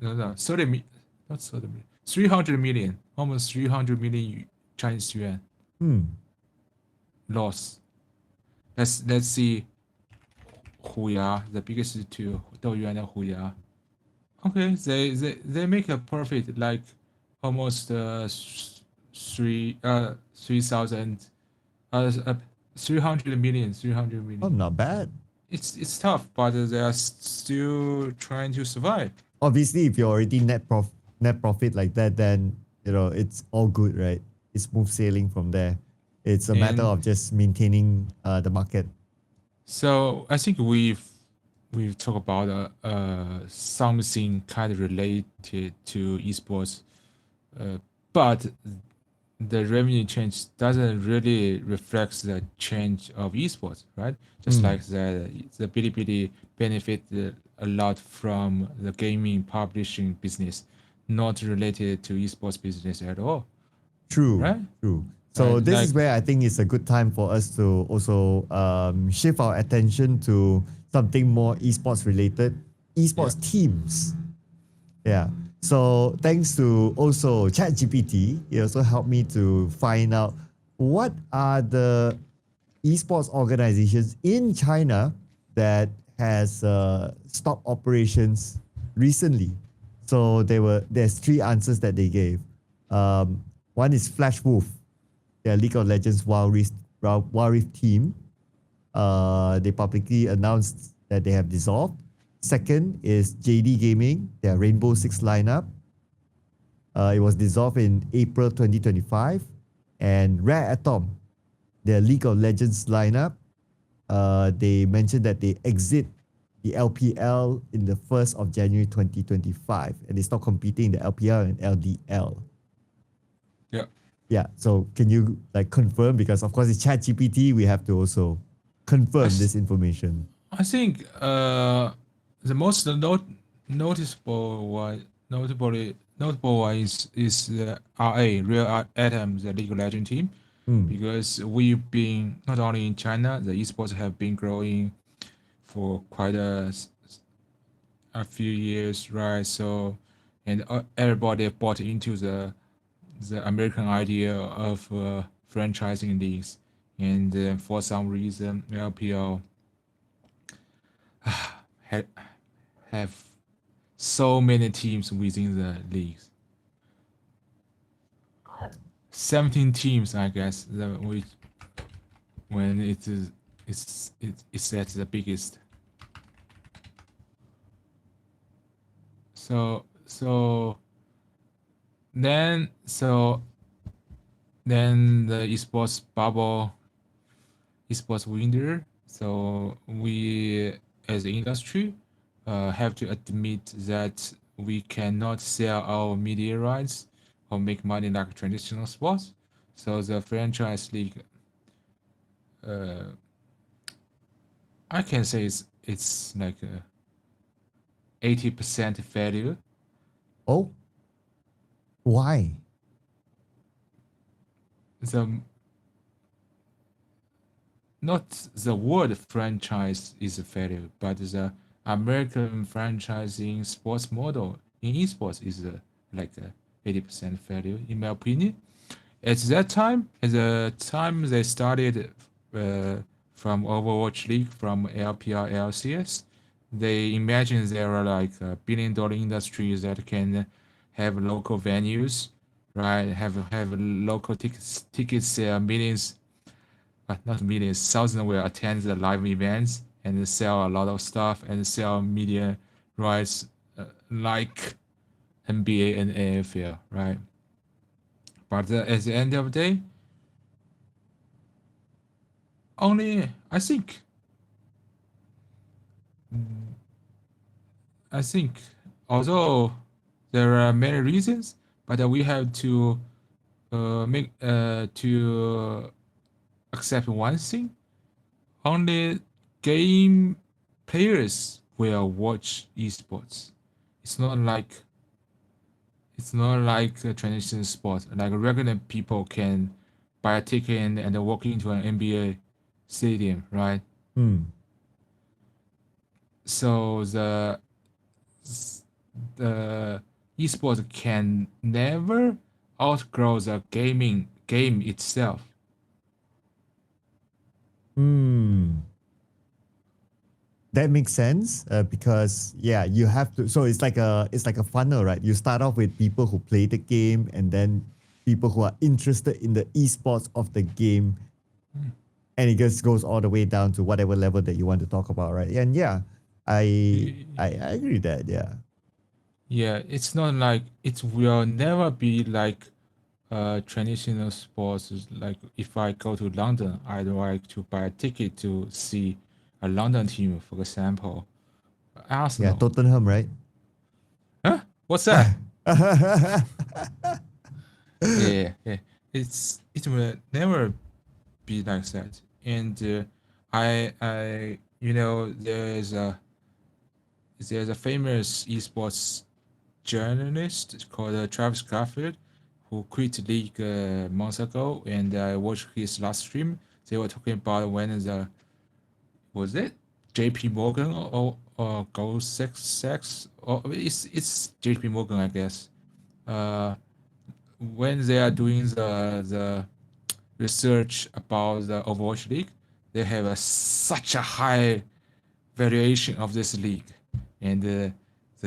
no 30 not 30 million 300 million almost 300 million Chinese yuan.
Hmm.
loss. Let's see Huya, the biggest two, Douyu and Huya. Okay, they make a profit like almost 3,000 uh 300 million, 300
Oh,
million.
not bad.
It's tough, but they are still trying to survive.
Obviously, if you're already net profit like that, then it's all good, right? It's smooth sailing from there. It's a matter
And
of just maintaining the market.
so I think we've talked about something kind of related to esports, but the revenue change doesn't really reflect the change of esports, right? Just
Mm,
like the Bilibili benefited a lot from the gaming publishing business, not related to esports business at all,
true,
right?
true.
Right?
So this
Like
is where I think it's a good time for us to also shift our attention to something more esports related,
yeah,
esports teams. Yeah. So thanks to also ChatGPT, it also helped me to find out what are the esports organizations in China that has stopped operations recently. So there's three answers that they gave. One is Flash Wolf, their League of Legends Wild Rift team. They publicly announced that they have dissolved. Second is JD Gaming, their Rainbow Six lineup. It was dissolved in April 2025. And Rare Atom, their League of Legends lineup, they mentioned that they exit the LPL in the 1st of January 2025 and they stop competing in the LPL and LDL.
yeah.
Yeah, so can you like confirm? Because of course it's ChatGPT, we have to also
I,
confirm
s-
this information.
I think the most noticeable one, notable one is the RA Real Atom, the League of Legends team,
Mm,
because we've been not only in China, the esports have been growing for quite a few years, right? So, and everybody bought into the American idea of franchising leagues, and for some reason, LPL had have so many teams within the leagues. 17 teams, I guess, which when it's at the biggest. So then so then the esports bubble, esports winter. So we as an industry have to admit that we cannot sell our media rights or make money like traditional sports. So the franchise league, uh, I can say it's like 80% failure.
oh, why?
The not the word franchise is a failure, but the American franchising sports model in esports is like a 80% failure, in my opinion. At the time they started uh, from Overwatch League, from LPL, LCS, they imagined there were like billion-dollar industries that can have local venues, right? Have local tickets, millions, not millions, thousands will attend the live events and sell a lot of stuff and sell media rights like NBA and AFL, right? But at the end of the day, only I think although there are many reasons, but we have to make to accept one thing. Only game players will watch esports. It's not like it's not like a traditional sport. Like regular people can buy a ticket and walk into an NBA stadium, right?
Hmm.
So the esports can never outgrow the gaming game itself.
Hmm. That makes sense because yeah, you have to. So it's like a funnel, right? You start off with people who play the game, and then people who are interested in the esports of the game, and it just goes all the way down to whatever level that you want to talk about, right? And yeah, I agree with that. Yeah,
Yeah, it's not like it will never be like traditional sports. Is like if I go to London, I'd like to buy a ticket to see a London team, for example,
yeah,
Arsenal.
Tottenham, right?
Huh? What's that? Yeah, yeah. It will never be like that. And you know, there's a famous esports journalist called Travis Garfield who quit league months ago, and I watched his last stream. They were talking about when the was it J.P. Morgan or Gold Sachs or it's J.P. Morgan, I guess. Uh, when they are doing the research about the Overwatch League, they have such a high valuation of this league, and the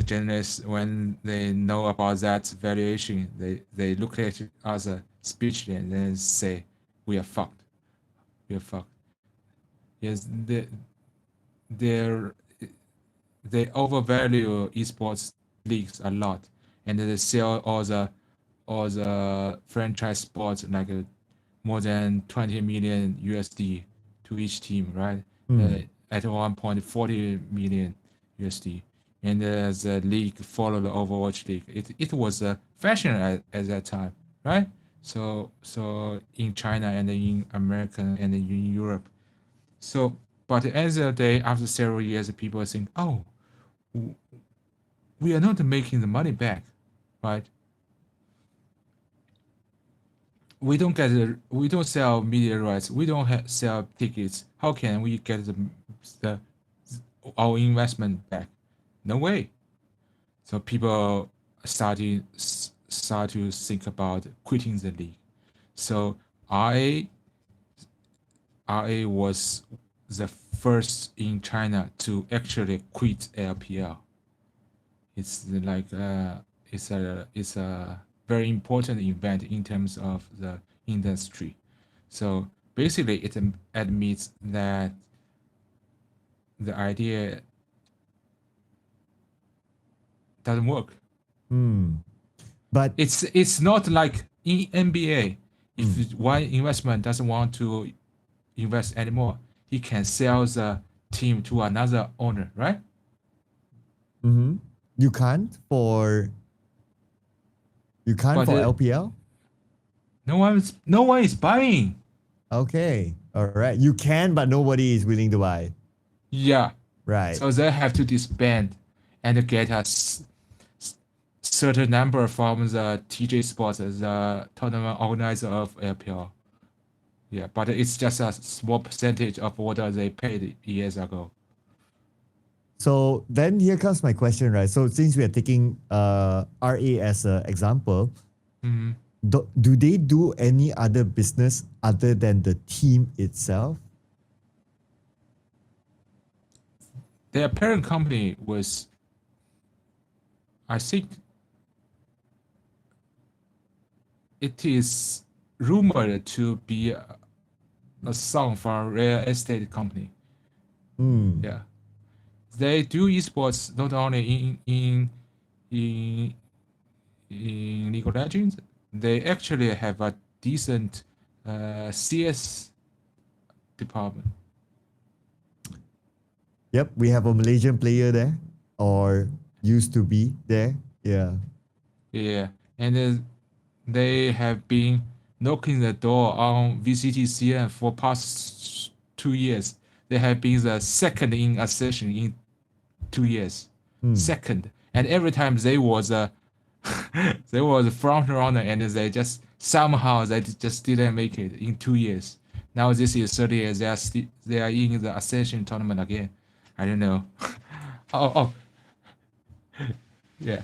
journalists, when they know about that valuation, they look at us speechless and then say, "We are fucked. We are fucked." Yes, they they overvalue esports leagues a lot, and they sell all the franchise sports like more than 20 million USD to each team, right? Uh,
Hmm.
at 1.40 million USD. And the league followed the Overwatch League. It was a fashion at that time, right? So in China and in America and in Europe. So, but at the end of the day, after several years, people think, oh, we are not making the money back, right? We don't sell media rights. We don't sell tickets. How can we get the our investment back? No way. So people start to think about quitting the league. So I I was the first in China to actually quit LPL. It's like it's a very important event in terms of the industry. So basically, it admits that the idea doesn't work.
Hmm. But
It's not like in NBA.
hmm.
If one investment doesn't want to invest anymore, he can sell the team to another owner, right?
Mm-hmm. You can't for
But
LPL.
no one is buying.
Okay, all right. You can, but nobody is willing to buy.
Yeah,
Right.
so they have to disband and get a certain number from the TJ Sports, the tournament organizer of LPL. Yeah, but it's just a small percentage of what they paid years ago.
So then here comes my question, right? So since we are taking RA as an example,
Mm-hmm.
do they do any other business other than the team itself?
Their parent company was, I think, it is rumored to be a son from a real estate company.
Hmm.
Yeah, they do esports not only in in League of Legends. They actually have a decent CS department.
Yep, we have a Malaysian player there, or used to be there. Yeah.
Yeah, and they have been knocking the door on VCTCN for past 2 years. They have been the second in accession in 2 years.
Hmm.
Second, and every time they was a they was a front runner, and they just somehow they just didn't make it in 2 years. Now this is third year. They are in the accession tournament again. I don't know. Oh, yeah.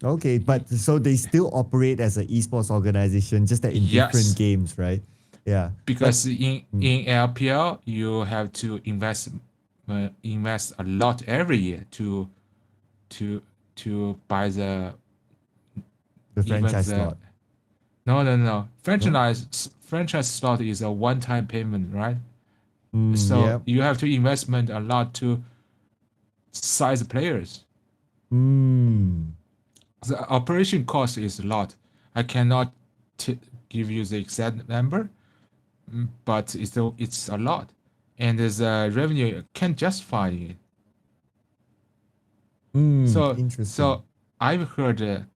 Okay, but so they still operate as an esports organization, just that in different
Yes.
games, right? Yeah. But
because in LPL you have to invest a lot every year to buy the
the
even
franchise
the
slot.
no
No?
franchise slot is a one-time payment, right?
Yeah.
So you have to investment a lot to size players.
Mm.
The operation cost is a lot. I cannot give you the exact number, but it's a lot, and the revenue can't justify it. So
Interesting.
so I've heard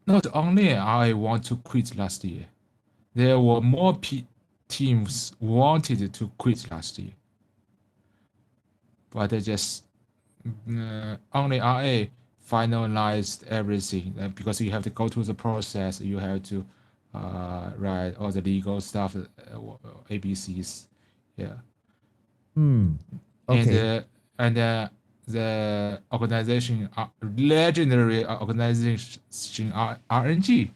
not only I want to quit last year, there were more teams wanted to quit last year, but they just only RA finalized everything because you have to go through the process. You have to write all the legal stuff, ABCs, yeah,
Hmm.
and
Okay.
the organization, legendary organization RNG,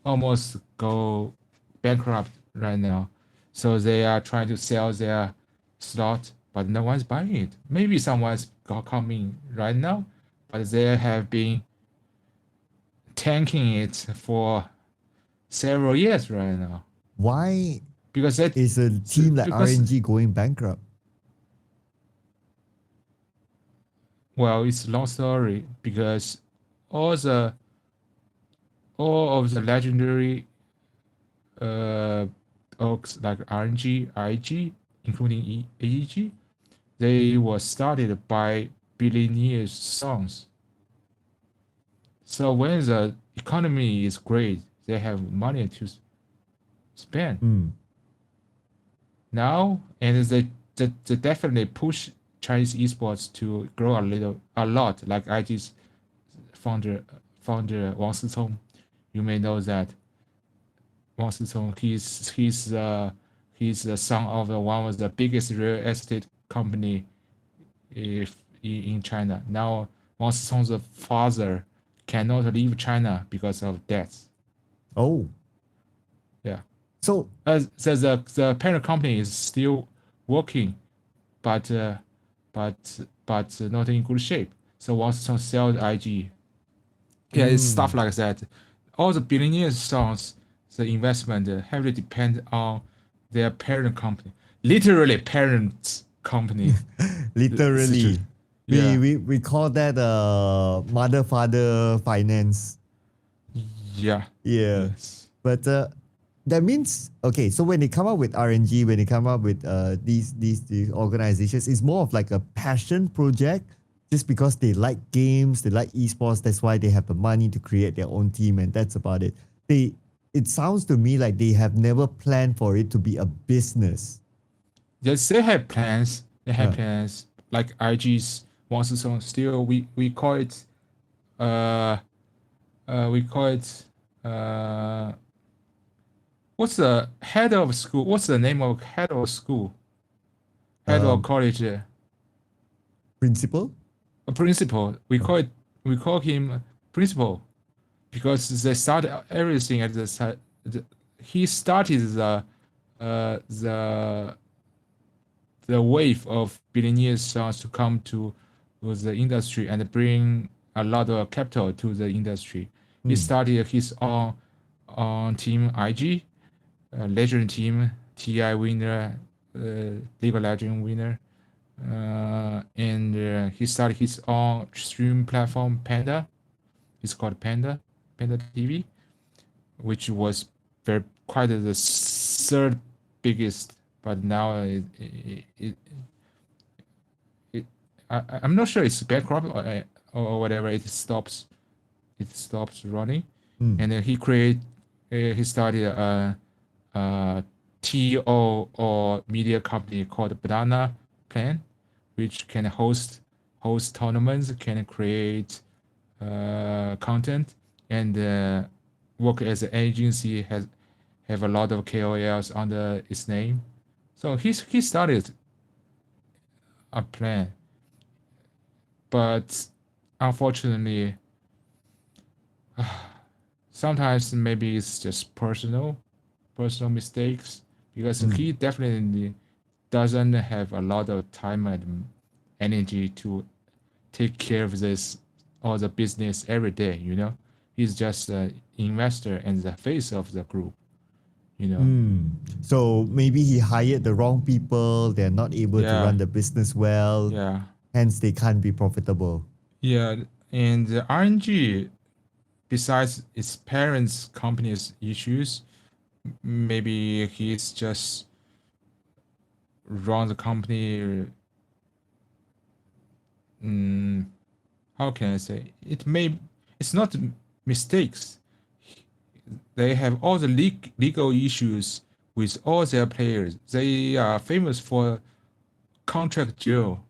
almost go bankrupt right now. So they are trying to sell their slot, but no one's buying it. Maybe someone's coming right now, but they have been tanking it for several years right now
Why
because that
is a team like
because
RNG going bankrupt?
well, it's a long story because all the all of the legendary orgs like RNG, IG, including AEG, they were started by billionaires' sons. So when the economy is great, they have money to spend
Hmm.
now, and they definitely push Chinese esports to grow a lot. Like IG's founder Wang Sicong, you may know that Wang Sicong. He's the son of one of the biggest real estate company if in China. Now Wang Sicong's father cannot leave China because of debts.
Oh,
Yeah.
so
The parent company is still working, but not in good shape. So Wang Sicong sell the IG. Yeah, it's stuff
mm,
like that. All the billionaires songs, the investment heavily depend on their parent company, literally parent company situation.
literally, we,
Yeah,
we we call that mother father finance.
yeah,
Yeah,
yes.
but that means okay. So when they come up with RNG, when they come up with these organizations, it's more of like a passion project, just because they like games, they like esports. That's why they have the money to create their own team, and that's about it. They It sounds to me like they have never planned for it to be a business.
Yes, they have plans. They have
Uh,
plans like IG's Wang Song. Still, we call it uh we call it uh what's the head of school? What's the name of head of school? Head of
um,
college?
Principal.
A principal.
Oh.
We call him principal because they started everything at the side. He started uh, the the wave of billionaires stars to come to the industry and bring a lot of capital to the industry. He
Hmm.
started his own on team IG, legend team, TI winner, League of Legends winner, and he started his own stream platform Panda. It's called Panda TV, which was very quite the third biggest, but now it I'm not sure it's bankrupt or whatever. It stops running,
Hmm.
and then he started a TO or media company called Banana Plan, which can host tournaments, can create content, and work as an agency, has have a lot of KOLs under its name. So he started a plan, but unfortunately, sometimes maybe it's just personal. personal mistakes because
Mm.
he definitely doesn't have a lot of time and energy to take care of this or the business every day. He's just an investor and the face of the group.
So maybe he hired the wrong people. They're not able to
Yeah,
run the business well.
yeah,
Hence, they can't be profitable.
yeah. And the RNG, besides its parents' company's issues, maybe he's just run the company. Mm, how can I say? It's not mistakes. They have all the legal issues with all their players. They are famous for contract jail.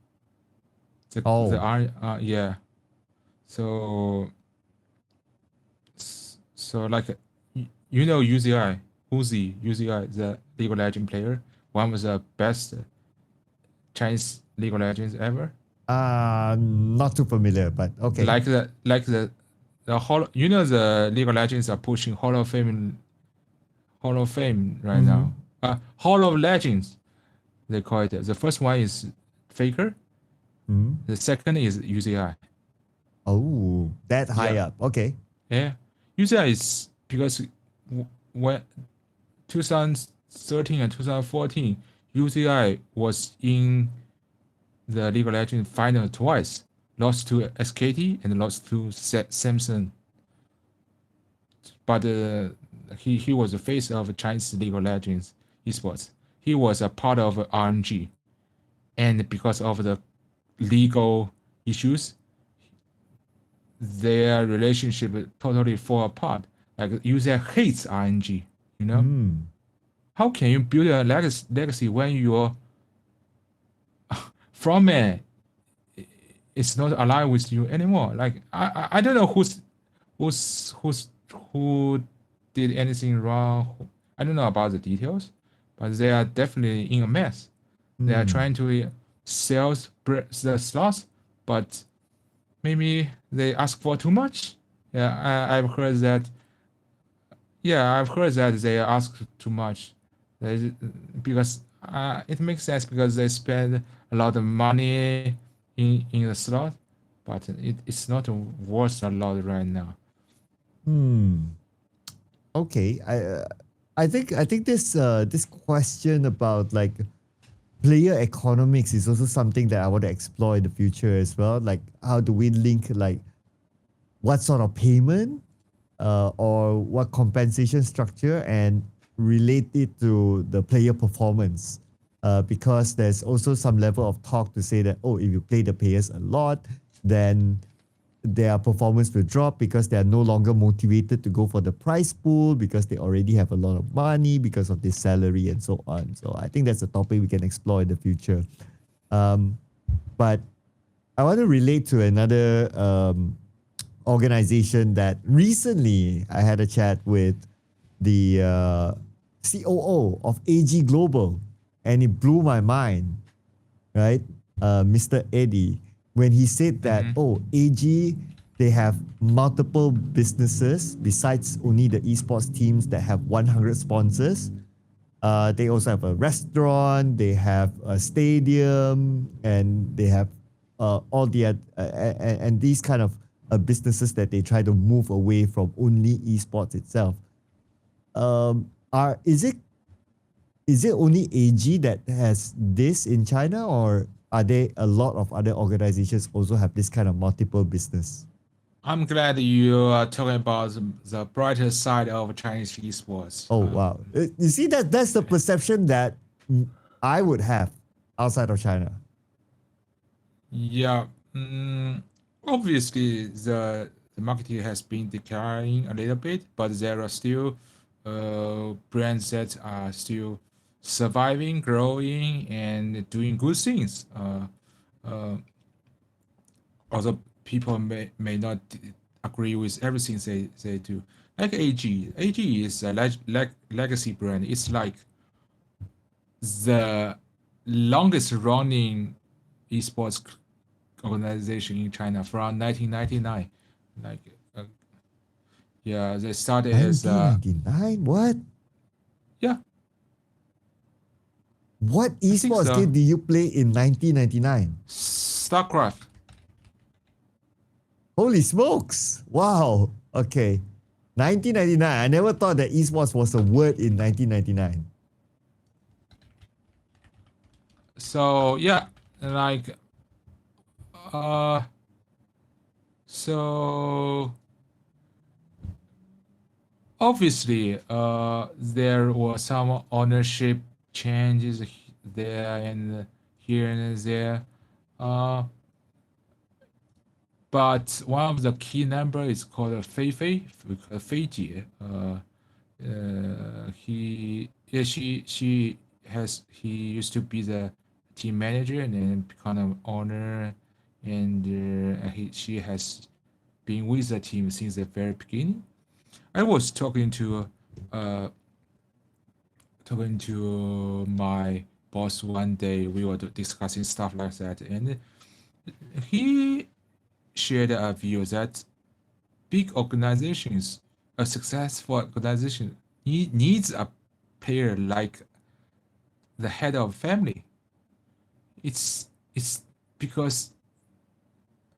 The
Oh,
yeah. So like UZI UZI, the League of Legends player, one of the best Chinese League of Legends ever.
not too familiar, but okay.
The Hall, the League of Legends are pushing Hall of Fame right
Mm-hmm.
now. Hall of Legends they call it. The first one is Faker.
Mm-hmm.
The second is UZI.
Oh, that high
Yeah,
up. Okay.
yeah. UZI is because when 2013 and 2014, UZI was in the League of Legends final twice. Lost to SKT and lost to Samsung. But he was the face of Chinese League of Legends esports. He was a part of RNG, and because of the legal issues, their relationship totally fall apart. Like user hates RNG. You know
Mm.
how can you build a legacy when your frontman is not aligned with you anymore? Like I don't know who did anything wrong. I don't know about the details, but they are definitely in a mess. They are
Mm.
trying to sell the slots, but maybe they ask for too much. Yeah, I've heard that. Yeah, I've heard that they ask too much. Because it makes sense because they spend a lot of money in the slot, but it's not worth a lot right now.
Hmm. Okay. I think this question about like player economics is also something that I want to explore in the future as well. Like, how do we link like what sort of payment or what compensation structure and relate it to the player performance? Because there's also some level of talk to say that, oh, if you play the players a lot, then their performance will drop because they are no longer motivated to go for the prize pool because they already have a lot of money because of their salary and so on. So I think that's a topic we can explore in the future. Um, but I want to relate to another organization that recently I had a chat with the COO of AG Global, and it blew my mind, right? Mr. Eddie, when he said that,
Mm-hmm.
oh, AG, they have multiple businesses besides only the esports teams that have 100 sponsors. They also have a restaurant, they have a stadium, and they have all the and these kind of businesses that they try to move away from only esports itself. Are is it only AG that has this in China, or are there a lot of other organizations also have this kind of multiple business?
I'm glad you are talking about the brighter side of Chinese esports.
Oh wow! You see that's the perception that I would have outside of China.
Yeah, obviously the market has been declining a little bit, but there are still brands that are still surviving, growing, and doing good things. Uh, Although people may not agree with everything they do. Like AG. AG is a legacy brand. It's like the longest running esports organization in China from 1999. Like, yeah, they started as
1999? What?
Yeah,
What
I think
esports
so.
game did you play in 1999?
StarCraft.
Holy smokes! Wow. Okay. 1999. I never thought that esports was a word in 1999.
So yeah, like uh, so obviously there were some ownership changes there and here and there. Uh, but one of the key number is called Fei Fei, Fei Jie. He used to be the team manager and then become an owner, and she has been with the team since the very beginning. I was uh talking to my boss one day. We were discussing stuff like that, and he shared a view that big organizations, a successful organization, needs a player like the head of family. It's because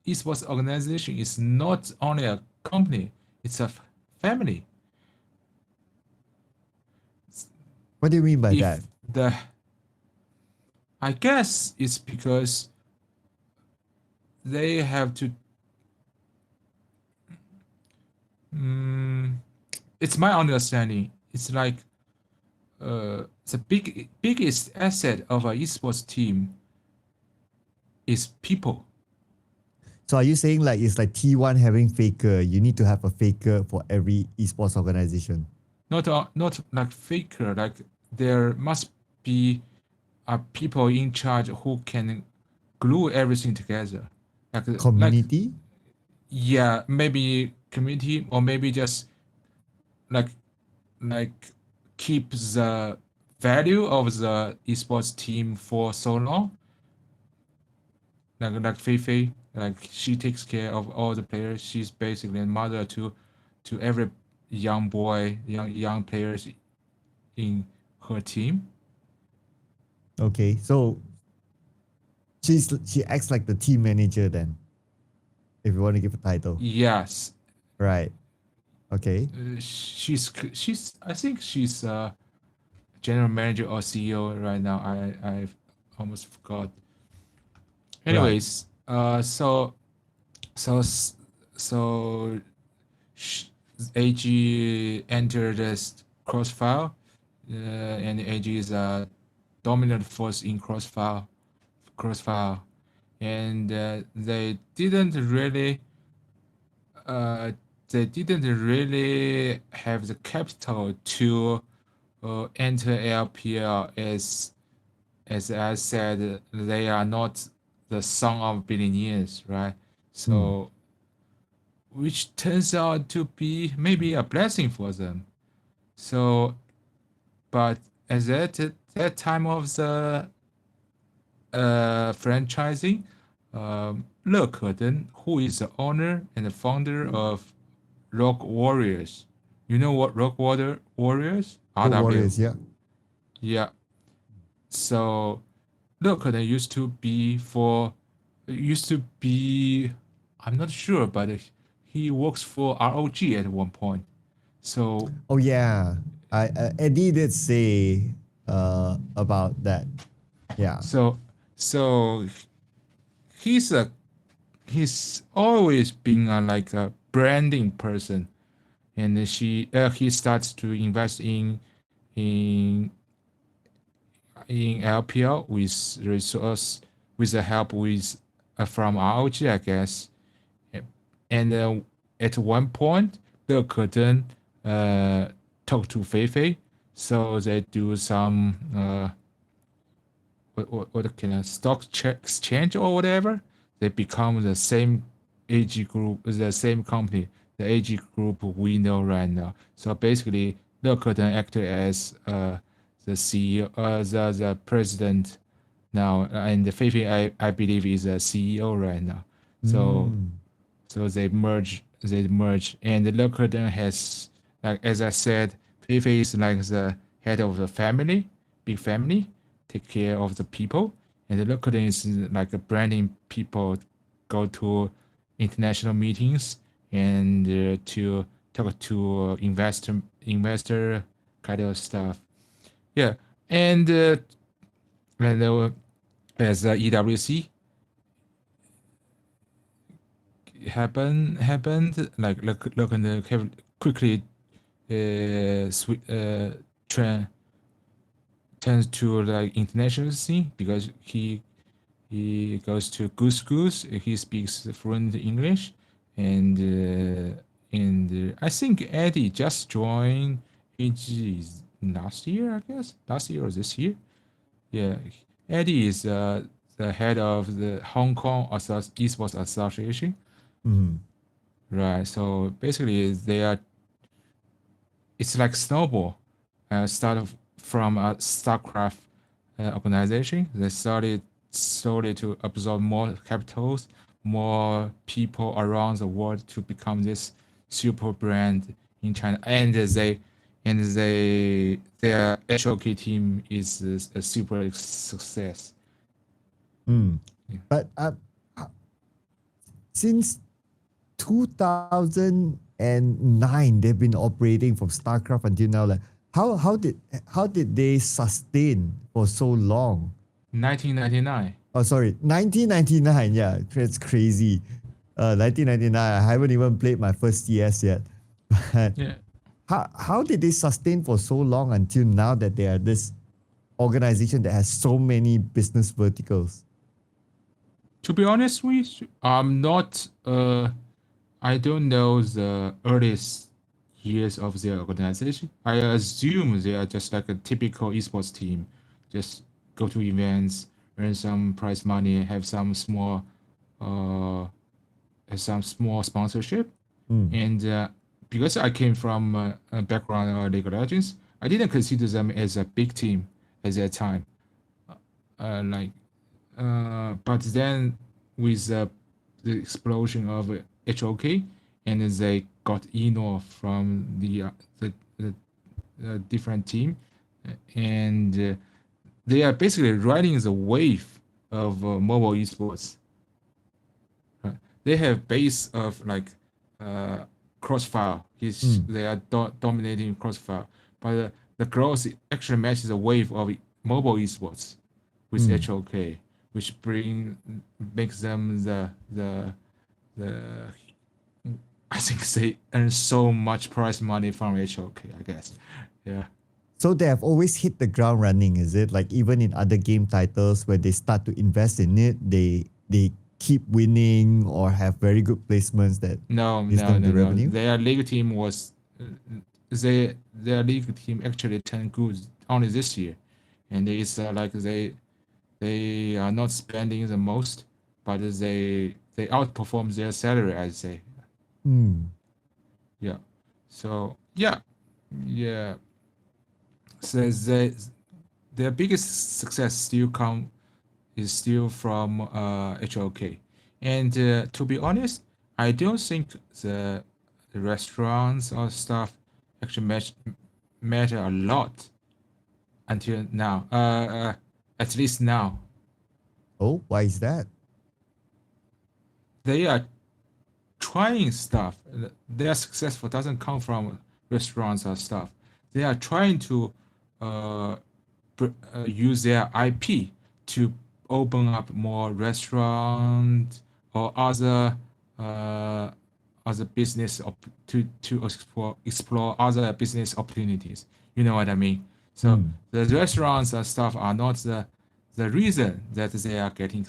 esports organization is not only a company; it's a family.
What do you mean by that?
If the I guess it's because they have to. Mm, it's my understanding. It's like the biggest asset of a esports team is people.
So are you saying like it's like T1 having faker? You need to have a faker for every esports organization.
Not like faker. Like there must be people in charge who can glue everything together. Like
Community?
yeah, maybe community or maybe just like like keep the value of the esports team for so long. Like Fei Fei, like she takes care of all the players. She's basically a mother to every young boy, young players in her team.
Okay. So she acts like the team manager then, if you want to give a title.
Yes,
Right. Okay.
she's I think she's general manager or CEO right now. I almost forgot.
Right.
Anyways, so s- so sh- AG entered this crossfire, and AG is a dominant force in crossfire, and uh, they didn't really have the capital to enter LPL. As I said, they are not the son of billionaires, right?
Hmm.
So which turns out to be maybe a blessing for them. So, but at that time of the franchising, Le Keden, who is the owner and the founder of Rock Warriors, you know what Rock Warriors?
Road
RW.
Warriors, yeah.
Yeah. So Le Keden used to be, I'm not sure, but he works for ROG at one point. So
Oh yeah. Eddie did say about that. Yeah.
so so he's a he's always been like a branding person, and he starts to invest in in LPL with resource with the help with from ROG, I guess. And at one point, the curtain talk to Fei Fei, so they do some what can a exchange or whatever. They become the same AG group, the same company, the AG group we know right now. So basically, Le Curtin acted as the CEO, the president now, and Fei Fei, I believe, is a CEO right now. So
Mm.
they merge, and Le Curtin has, like as I said, Fei Fei is like the head of the family, big family, take care of the people. And the local is like a branding people go to international meetings and to talk to investor kind of stuff. Yeah, and as EWC happened like look and quickly trend turns to like international scene because he goes to good schools. He speaks fluent English, and I think Eddie just joined AG last year, I guess, last year or this year. Yeah, Eddie is the head of the Hong Kong Esports Association,
Mm-hmm.
right? So basically, it's like snowball. Started from a StarCraft organization. They started slowly to absorb more capitals, more people around the world to become this super brand in China. And their HOK team is a super success.
Mm.
Yeah.
But since 2009, they've been operating from StarCraft until now. Like, how did they sustain for so long?
1999.
Oh, sorry, 1999. Yeah, that's crazy. 1999. I haven't even played my first CS yet. But
Yeah.
how did they sustain for so long until now that they are this organization that has so many business verticals?
To be honest with you, I don't know the earliest years of their organization. I assume they are just like a typical esports team, just go to events, earn some prize money, uh, have some small sponsorship,
Mm,
and because I came from a background of League of Legends, I didn't consider them as a big team at that time. Like but then with the explosion of HOK, and they got Eno from the different team, and they are basically riding the wave of mobile esports. Right? They have base of like uh, Crossfire.
mm,
They are dominating Crossfire, but the growth actually matches the wave of mobile esports with
mm.
HOK, which makes them the I think they earn so much prize money from HOK, I guess. Yeah.
So they have always hit the ground running, is it? Like even in other game titles where they start to invest in it, they keep winning or have very good placements that
No,
gives
no,
them the
no, no.
revenue.
Their league team actually turned good only this year, and it's like they are not spending the most, but they outperform their salary, I'd say.
Mm,
Yeah. So yeah, yeah. So their biggest success is still from HOK, and to be honest, I don't think the restaurants or stuff actually matter a lot until now. At least now
oh, why is that?
they are trying stuff. Their successful doesn't come from restaurants or stuff. They are trying to uh, use their IP to open up more restaurants or uh, other business to explore other business opportunities. You know what I mean? So
Mm,
the restaurants and stuff are not the reason that they are getting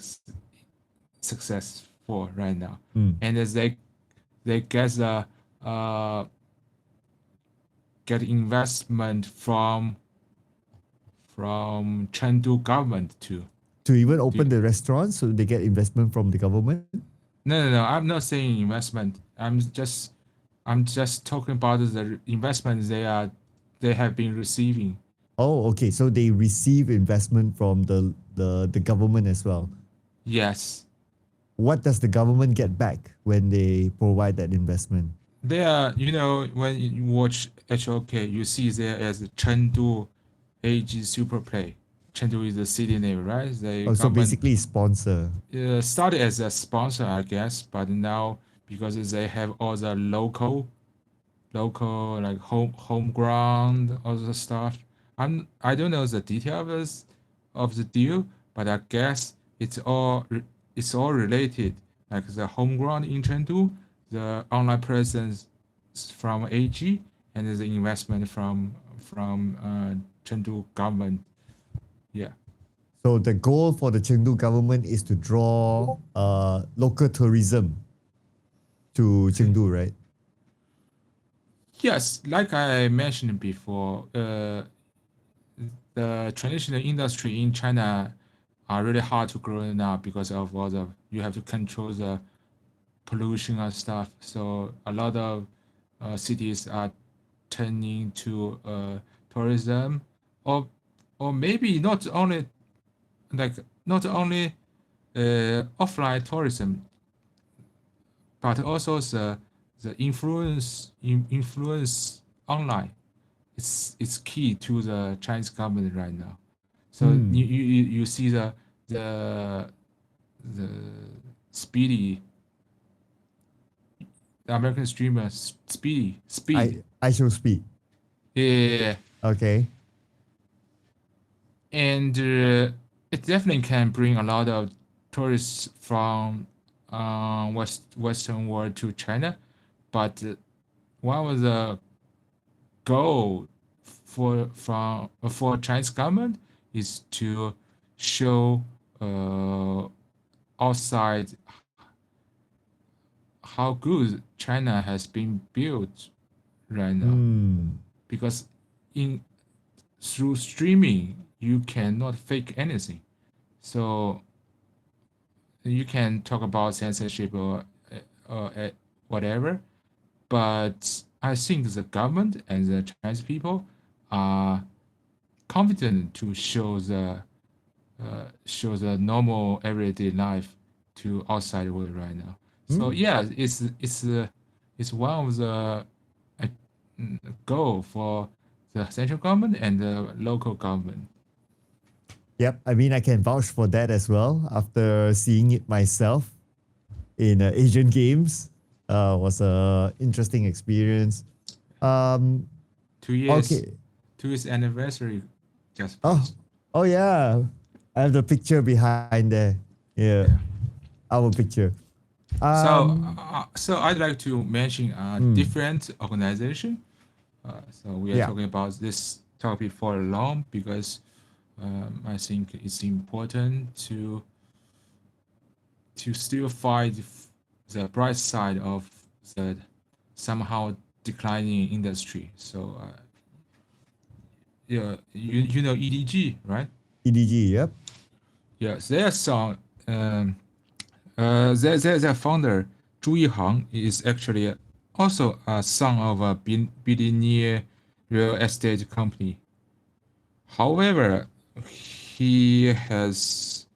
successful right now,
mm.
and as they uh, get investment from Chengdu government too.
To even
The,
open the restaurants so they get investment from the government.
no, no, no. I'm not saying investment. I'm just talking about the investment they have been receiving.
Oh, okay. So they receive investment from the government as well.
Yes,
What does the government get back when they provide that investment?
they are. You know, when you watch HOK, you see there as Chengdu. AG Super Play. Chengdu is the city name, right? The
Oh, so
government
basically sponsor.
started as a sponsor, I guess, but now because they have all the local like home ground, all the stuff. I don't know the details of the deal, but I guess it's all related. Like the home ground in Chengdu, the online presence from AG, and the investment from Chengdu government. Yeah.
So the goal for the Chengdu government is to draw local tourism to Chengdu, right?
Yes, like I mentioned before, the traditional industry in China are really hard to grow now because of all the you have to control the pollution and stuff. So a lot of cities are turning to tourism, or or maybe like not only offline tourism, but also the influence online. It's key to the Chinese government right now. So
Hmm.
you see the the Speedy, the American streamer Speed.
I shall speak.
Yeah,
Okay.
and it definitely can bring a lot of tourists from Western world to China. But one of the goal for Chinese government is to show uh, outside how good China has been built right now.
Hmm.
Because in through streaming you cannot fake anything. So you can talk about censorship or whatever, but I think the government and the Chinese people are confident to show the normal everyday life to outside world right now. So
Hmm.
yeah, it's one of the uh, goal for the central government and the local government.
Yep. I mean, I can vouch for that as well after seeing it myself in Asian Games. Was a interesting experience. Um.
Two years,
Okay.
2 years anniversary just
Oh.
passed.
Oh yeah. I have the picture behind there. Yeah.
Yeah.
Our picture.
So
Um.
so I'd like to mention a
Hmm.
different organization. So we are
Yeah.
talking about this topic for long because I think it's important to still find the bright side of the somehow declining industry. So yeah, you know EDG, right?
EDG. Yep.
Yes, their song. Their founder Zhu Yihang is actually also a son of a billionaire real estate company. However, he has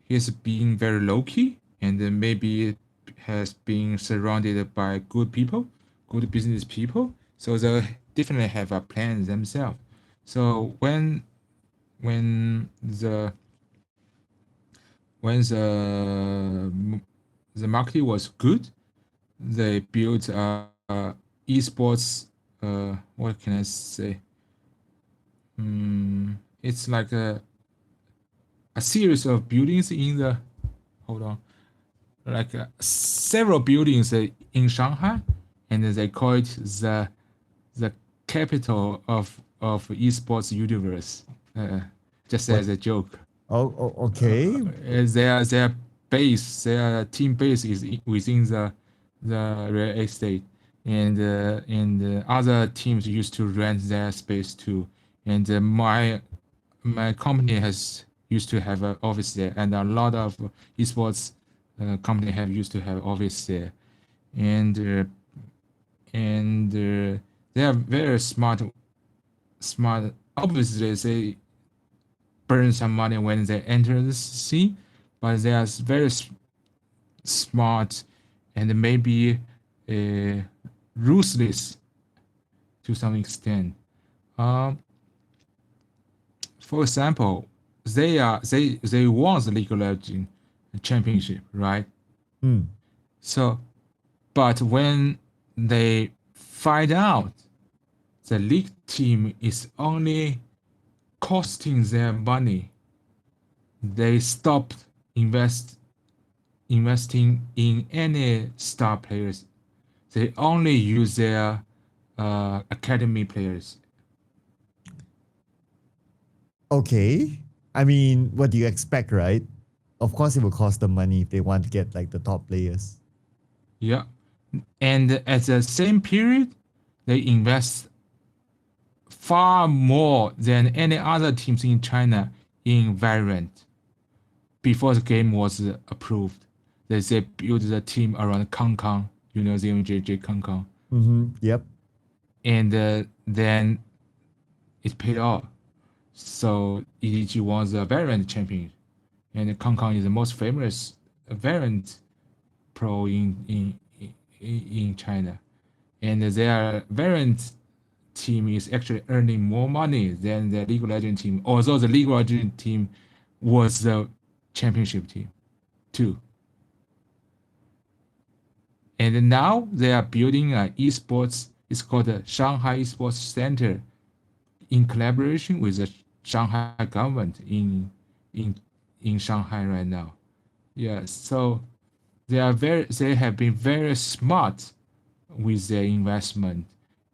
he's being very low key and then maybe has been surrounded by good people, good business people. So they definitely have a plan themselves. So when the when the market was good, they built esports. What can I say? It's like a series of buildings in the hold on, like several buildings in Shanghai, and they call it the capital of esports universe. Uh, just
What?
as a joke.
Oh, okay.
Their base, their team base is within the real estate, and other teams used to rent their space too. And my company has used to have an office there, and a lot of esports company have used to have office there, and they are very smart. Obviously, they burn some money when they enter the scene, but they are very smart and maybe uh, ruthless to some extent. Um, For example, they won the League of Legends championship, right?
Mm.
So, but when they find out the league team is only costing them money, they stopped investing in any star players. They only use their academy players.
Okay. I mean, what do you expect, right? Of course, it will cost them money if they want to get like the top players.
Yeah. And at the same period, they invest far more than any other teams in China in variant before the game was approved. They built the team around Kang Kang, the MJJ Kang Kang.
Mm-hmm. Yep.
And then it paid off. So EDG was a variant champion, and Kang Kang is the most famous variant pro in China. And their variant team is actually earning more money than the League of Legends team, although the League of Legends team was the championship team too. And now they are building an esports. It's called the Shanghai Esports Center in collaboration with the Shanghai government in in Shanghai right now. Yeah, so they have been very smart with their investment.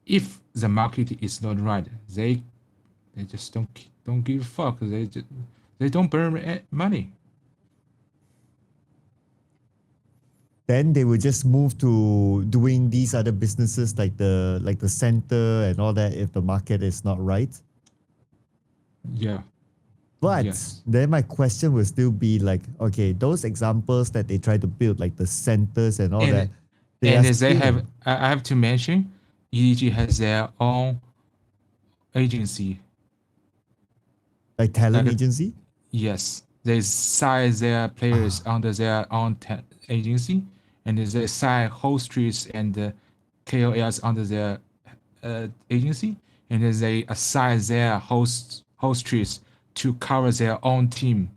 If the market is not right, they just don't give a fuck. They don't burn money.
Then they will just move to doing these other businesses like the center and all that if the market is not right.
Yeah.
But
Yes.
then my question will still be like, okay, those examples that they try to build, like the centers and all that,
And
they are
and they have
still
I have to mention EDG has their own agency.
like talent
Like
agency.
yes, they sign their players
Ah,
under their own agency, and they sign hostries and KOLs under their agency, and then they assign their hostries to cover their own team.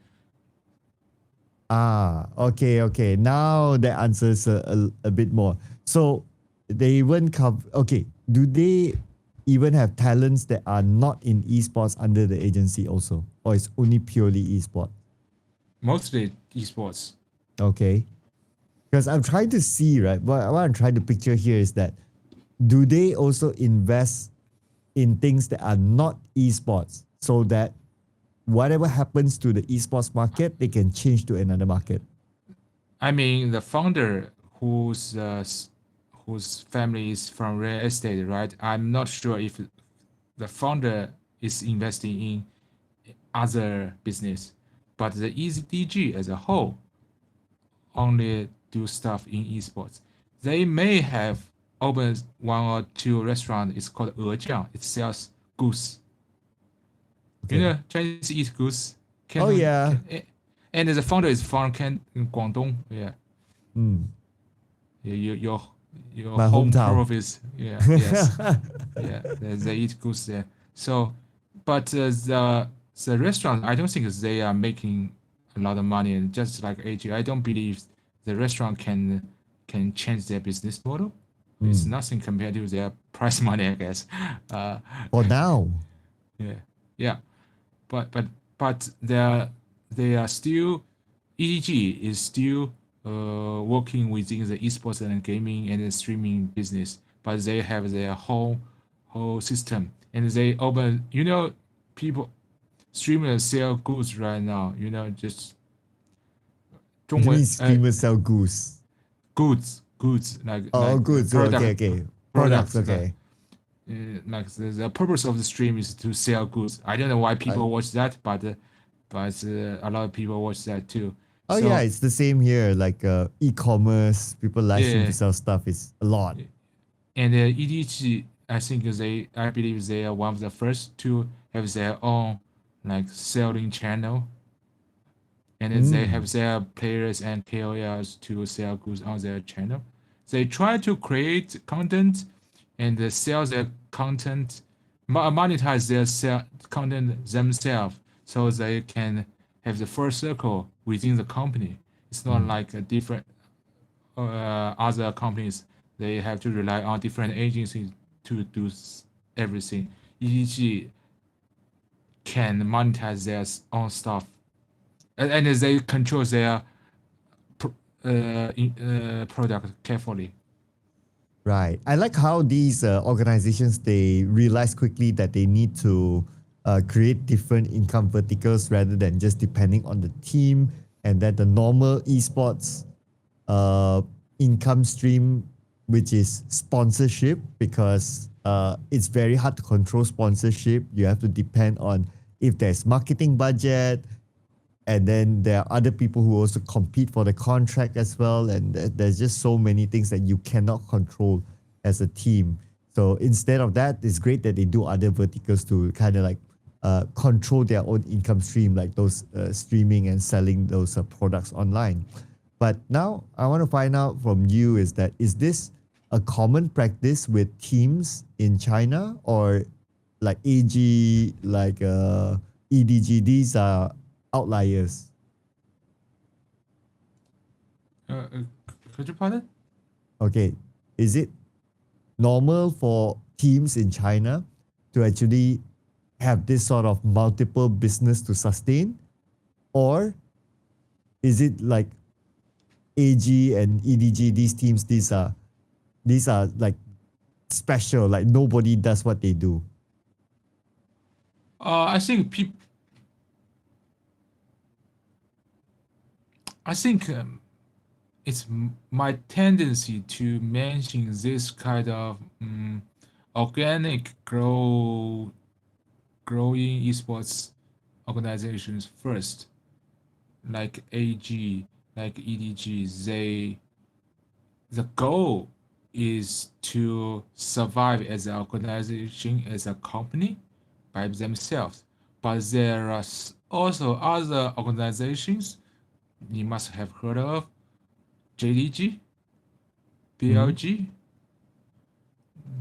okay, okay. Now that answers a bit more. So they even cover, okay, do they even have talents that are not in esports under the agency also? Or it's only purely esport?
Mostly esports.
Okay. Because I'm trying to see, right? What I'm trying to picture here is that do they also invest in things that are not esports so that whatever happens to the esports market, they can change to another market?
I mean, the founder whose family is from real estate, right? I'm not sure if the founder is investing in other business, but the EDG as a whole only do stuff in esports. They may have opened one or two restaurants. It's called Ejiang. It sells goose.
Okay.
Chinese eat goose.
Oh, yeah.
And the founder is from Guangdong. Yeah,
Mm,
yeah, your
my
home
hometown.
province. Yeah, yes, yeah. They eat goose there. So, but the restaurant, I don't think they are making a lot of money. And just like AG, I don't believe the restaurant can change their business model. It's
Mm.
nothing compared to their price money, I guess. Uh,
For now.
yeah, yeah. But they are still EDG is still working within the esports and gaming and the streaming business, but they have their whole system, and they open, people streamers sell goods right now, just
What do you mean
中文
streamers sell goose?
goods
Oh,
like
goods. Okay, okay. Products.
products like
Okay.
the purpose of the stream is to sell goods. I don't know why
I,
people watch that, but a lot of people watch that too.
oh, yeah.
So
It's the same here. Like e-commerce, people live stream to
yeah,
sell stuff. It's a lot.
and EDG, I believe they are one of the first to have their own like selling channel, and then they
Mm.
have their players and KOLs to sell goods on their channel. They try to create content and sell their content, monetize their content themselves so they can have the first circle within the company. It's not like a different other companies. They have to rely on different agencies to do everything. EDG can monetize their own stuff, and they control their product carefully.
Right. I like how these organizations they realize quickly that they need to create different income verticals rather than just depending on the team, and that the normal esports uh, income stream, which is sponsorship, because it's very hard to control sponsorship. You have to depend on if there's marketing budget, and then there are other people who also compete for the contract as well, and there's just so many things that you cannot control as a team. So instead of that, it's great that they do other verticals to kind of like control their own income stream, like those streaming and selling those products online. But now I want to find out from you, is this a common practice with teams in China, or like AG, like EDG? These are outliers.
Could you pardon?
Okay, is it normal for teams in China to actually have this sort of multiple business to sustain, or is it like AG and EDG? These teams, these are like special. Like nobody does what they do.
I think people. I think it's my tendency to mention this kind of organic growing esports organizations first, like AG, like EDG. The goal is to survive as an organization, as a company by themselves. But there are also other organizations you must have heard of: JDG,
Mhm.
BLG.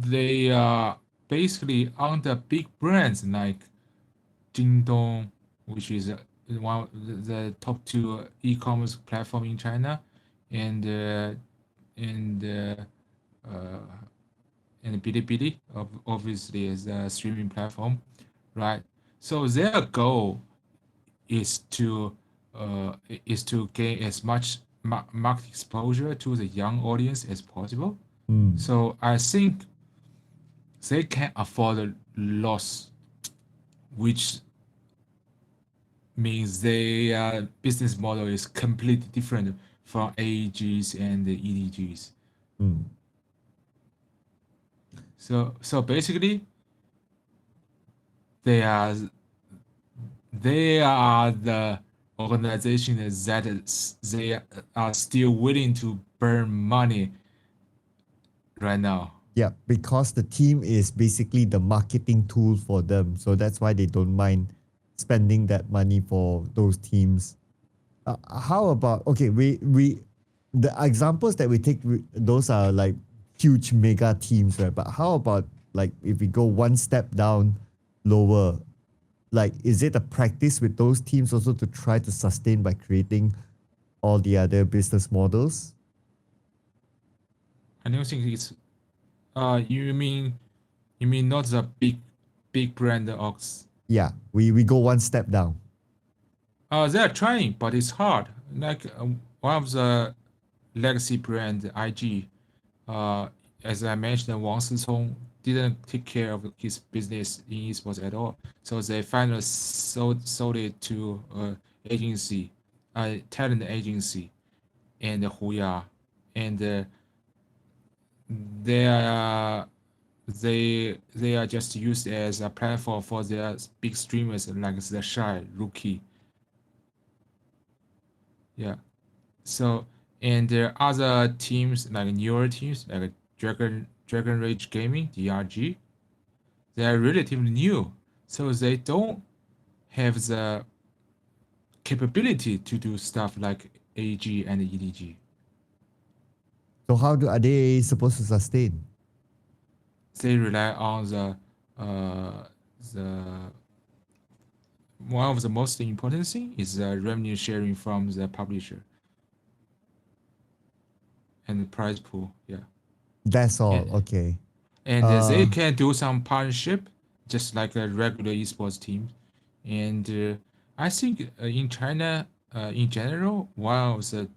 They are basically under big brands like Jingdong, which is one of the top two e-commerce platform in China, and and uh, and Bilibili, obviously, is a streaming platform, right? So their goal is to gain as much market exposure to the young audience as possible.
Mm.
So I think they can afford a loss, which means their business model is completely different from AEGs and the EDGs.
Mm.
So basically, they are they are the organization they are still willing to burn money right now.
Yeah, because the team is basically the marketing tool for them. So that's why they don't mind spending that money for those teams. How about, okay, we the examples that we take, those are like huge mega teams, right? But how about like if we go one step down lower, like is it a practice with those teams also to try to sustain by creating all the other business models?
I don't think it's you mean not the big brand ox.
Yeah, we go one step down.
They are trying, but it's hard. Like one of the legacy brand IG, uh, as I mentioned, Wang Sicong didn't take care of his business in esports at all. So they finally sold it to agency, a talent agency, and Huya, and they are they are just used as a platform for their big streamers like the Shy, Rookie. Yeah. So and there are other teams like newer teams like Dragon Rage Gaming, DRG. They are relatively new, so they don't have the capability to do stuff like AG and EDG.
So are they supposed to sustain?
They rely on uh, the one of the most important thing is the revenue sharing from the publisher and the prize pool. Yeah,
That's all.
and
Okay.
they
Uh,
can do some partnership just like a regular esports team. And I think in China, in general, one of the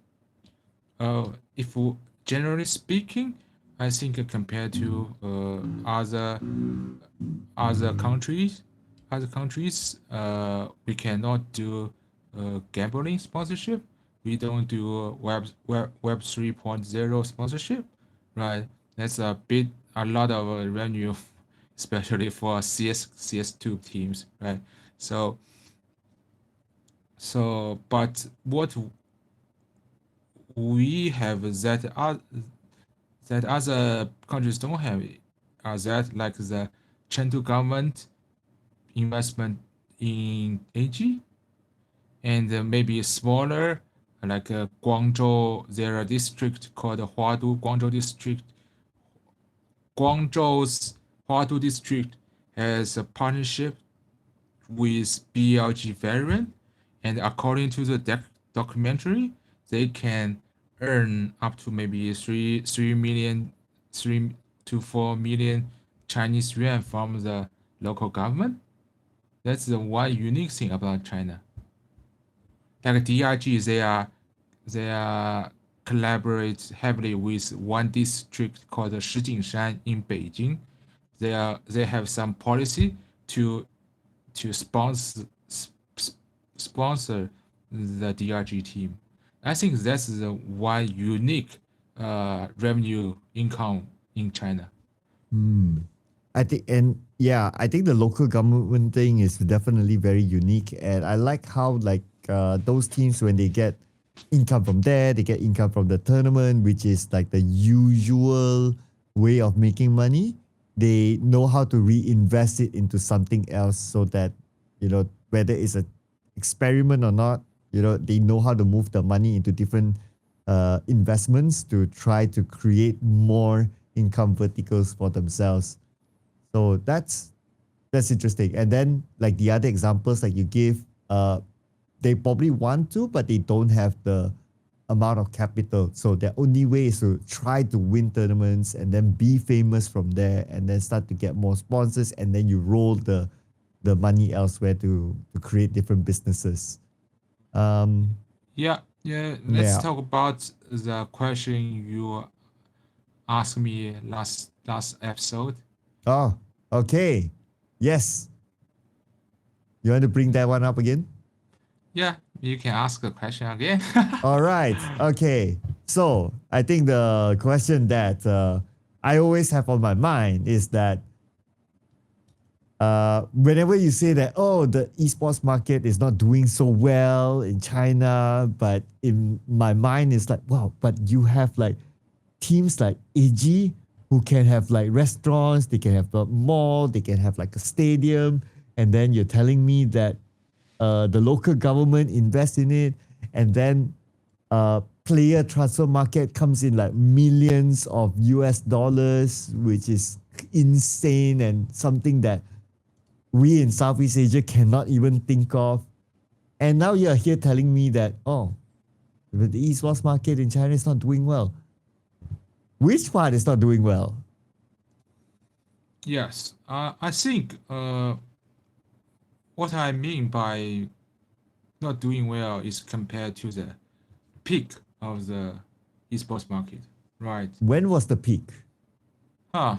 if generally speaking, I think compared to other countries, we cannot do gambling sponsorship. We don't do web 3.0 sponsorship, right? That's a lot of revenue, especially for CS2 teams, right? So but what we have that other countries don't have are that like the Chengdu government investment in AG and maybe smaller like Guangzhou. There are district called Huadu Guangzhou district. Guangzhou's Huadu district has a partnership with BLG variant, and according to the documentary, they can earn up to maybe 3 to 4 million Chinese yuan from the local government. That's the one unique thing about China. Like DRG, they are collaborate heavily with one district called Shijingshan in Beijing. They have some policy to sponsor the DRG team. I think that's the one unique revenue income in China.
hmm. I think, and yeah, I think the local government thing is definitely very unique, and I like how like those teams when they get income from there, they get income from the tournament, which is like the usual way of making money. They know how to reinvest it into something else so that whether it's a experiment or not, they know how to move the money into different investments to try to create more income verticals for themselves. So that's interesting. And then like the other examples like you give, they probably want to, but they don't have the amount of capital. So their only way is to try to win tournaments and then be famous from there, and then start to get more sponsors, and then you roll the money elsewhere to create different businesses. Um,
Yeah. Let's
yeah.
talk about the question you asked me last episode.
Oh, okay. Yes. You want to bring that one up again?
Yeah, you can ask the question again.
All right. Okay. So I think the question that I always have on my mind is that whenever you say that, oh, the esports market is not doing so well in China, but in my mind, it's like, wow, but you have like teams like AG who can have like restaurants, they can have a mall, they can have like a stadium, and then you're telling me that the local government invests in it, and then player transfer market comes in like millions of US dollars, which is insane and something that we in Southeast Asia cannot even think of. And now you're here telling me that, oh, the esports market in China is not doing well. Which part is not doing well?
Yes, I think what I mean by not doing well is compared to the peak of the esports market, right?
When was the peak?
Huh.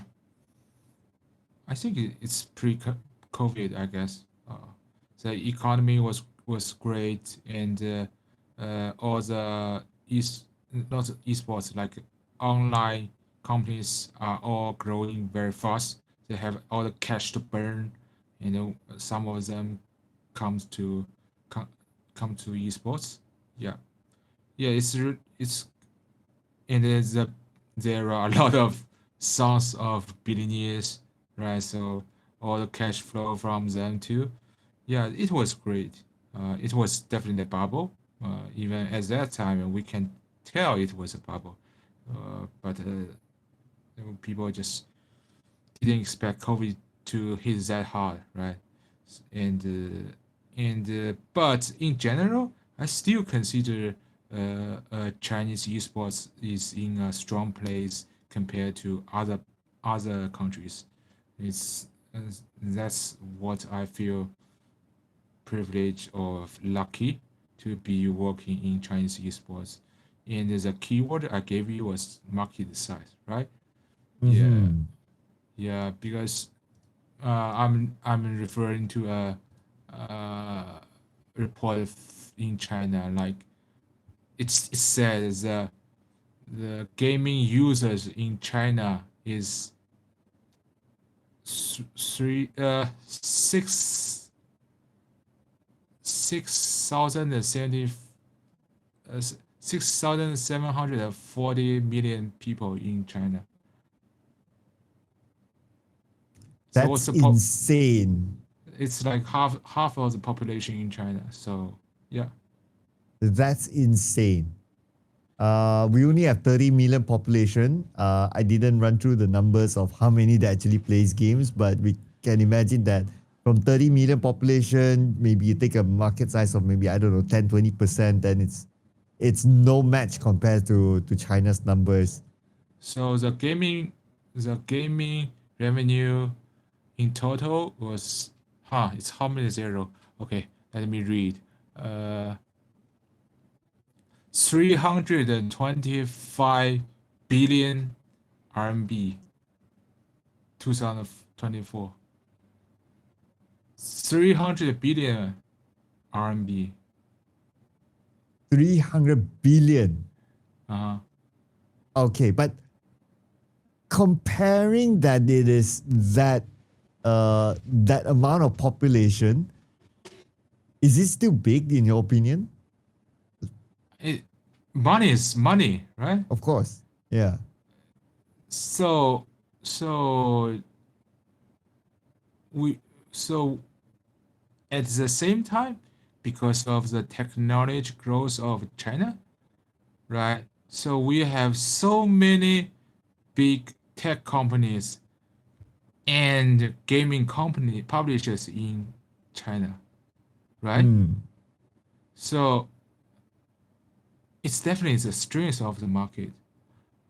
I think it's pre-COVID, I guess. The economy was great, and all the not esports like online companies are all growing very fast. They have all the cash to burn. Some of them comes to come, come to esports. Yeah, yeah. It's and there are a lot of sons of billionaires, right? So all the cash flow from them too. Yeah, it was great. It was definitely a bubble. Even at that time, we can tell it was a bubble. But people just didn't expect COVID to hit that hard, right? And But in general, I still consider Chinese esports is in a strong place compared to other countries. It's that's what I feel privileged or lucky to be working in Chinese esports. And the keyword I gave you was market size, right? Yeah,
Mm-hmm.
yeah, because I'm referring to a report in China. Like it says the gaming users in China is three six thousand and seventy 6,740 million people in China. So what's
That's
the
insane.
it's like half of the population in China. So yeah.
That's insane. We only have 30 million population. I didn't run through the numbers of how many that actually plays games, but we can imagine that from 30 million population, maybe you take a market size of maybe, I don't know, 10, 20%, then it's no match compared to China's numbers.
So the gaming revenue in total was it's how many zero? Okay, let me read. Uh 325 billion RMB 2024. 300 billion RMB.
300 billion.
Uh-huh.
Okay, but comparing that it is that amount of population, is it still big in your opinion?
It money is money, right?
Of course. Yeah.
So so we so at the same time, because of the technology growth of China, right? So we have so many big tech companies and gaming company publishers in China, right?
Mm.
So it's definitely the strength of the market.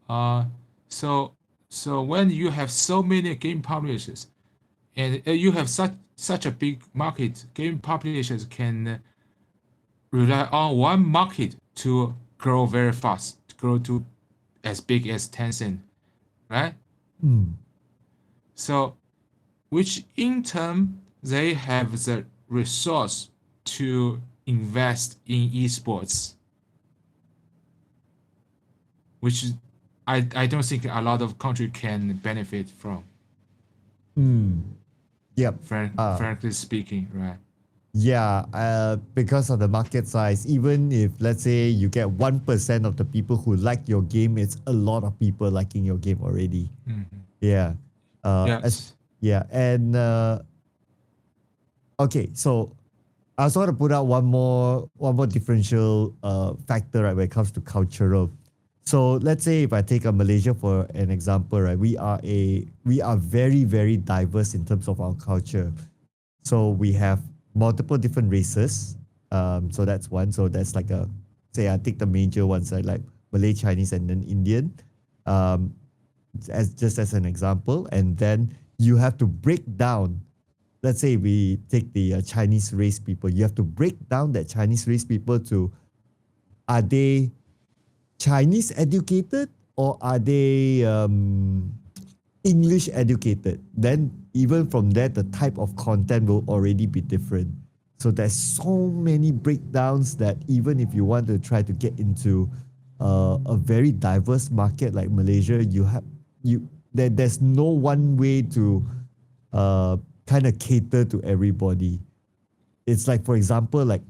Uh, so so when you have so many game publishers and you have such a big market, game publishers can rely on one market to grow very fast, to grow to as big as Tencent, right?
Mm.
So which in turn they have the resource to invest in esports, which I don't think a lot of country can benefit from,
Mm. Yep.
frankly speaking, right?
Yeah, because of the market size, even if let's say you get 1% of the people who like your game, it's a lot of people liking your game already.
Mhm.
Yeah. As
Yes.
yeah, and okay, so I also want to put out one more differential factor, right, when it comes to cultural. So let's say if I take Malaysia for an example, right, we are very, very diverse in terms of our culture. So we have multiple different races. So that's one. So that's like a, say I take the major ones, right, like Malay, Chinese, and then Indian, um, as just as an example. And then you have to break down. Let's say we take the Chinese race people. You have to break down that Chinese race people to, are they Chinese educated or are they English educated? Then even from there, the type of content will already be different. So there's so many breakdowns that even if you want to try to get into a very diverse market like Malaysia, there's no one way to kind of cater to everybody. It's like, for example, like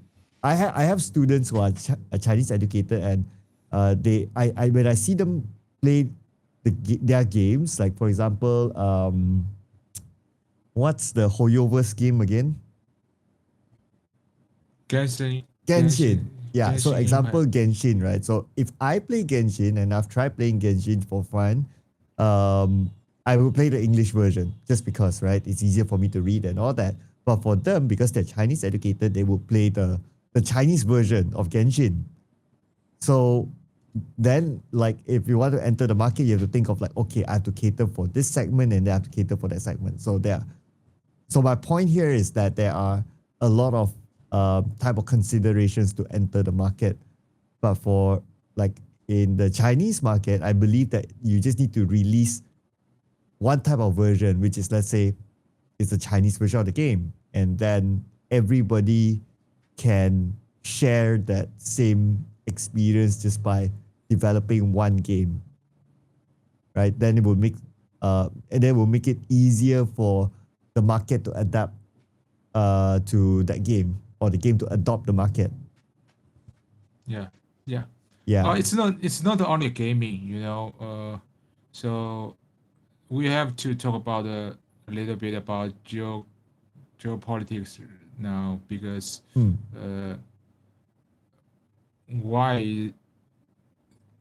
I have students who are Chinese educated, and I when I see them play their games, like for example, what's the Hoyoverse game again?
Genshin,
Genshin.
Genshin,
Yeah, so
Genshin
example
Impact.
Genshin, right? So if I play Genshin and I've tried playing Genshin for fun, I will play the English version just because, right? It's easier for me to read and all that. But for them, because they're Chinese educated, they will play the Chinese version of Genshin. So then, like, if you want to enter the market, you have to think of like, okay, I have to cater for this segment and then I have to cater for that segment. So my point here is that there are a lot of type of considerations to enter the market. But for like in the Chinese market, I believe that you just need to release one type of version, which is, let's say, it's the Chinese version of the game. And then everybody can share that same experience just by developing one game, right? Then it will make and then will make it easier for the market to adapt to that game, or the game to adopt the market.
Yeah, yeah.
Yeah.
It's not only gaming, so we have to talk about a little bit about geopolitics now, because
Hmm.
uh, why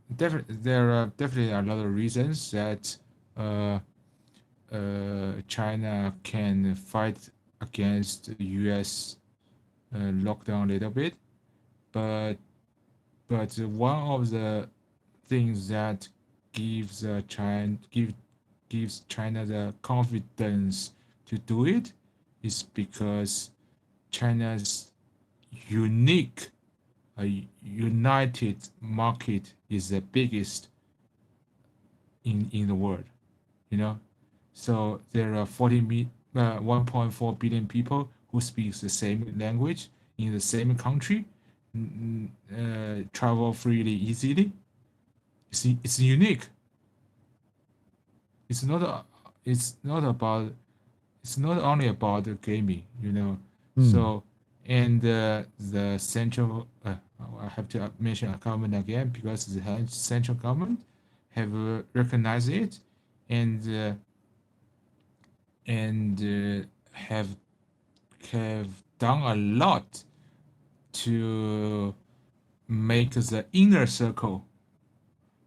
there are definitely a lot of reasons that uh, China can fight against the U.S. Lockdown a little bit, but one of the things that gives China the confidence to do it is because China's unique, united market is the biggest in the world. You know, so there are 1.4 billion people who speaks the same language in the same country, travel freely, easily. It's unique. It's not a, it's not about it's not only about the gaming,
Hmm.
So, and the central, I have to mention a government again, because the central government have recognized it, and have done a lot to make the inner circle,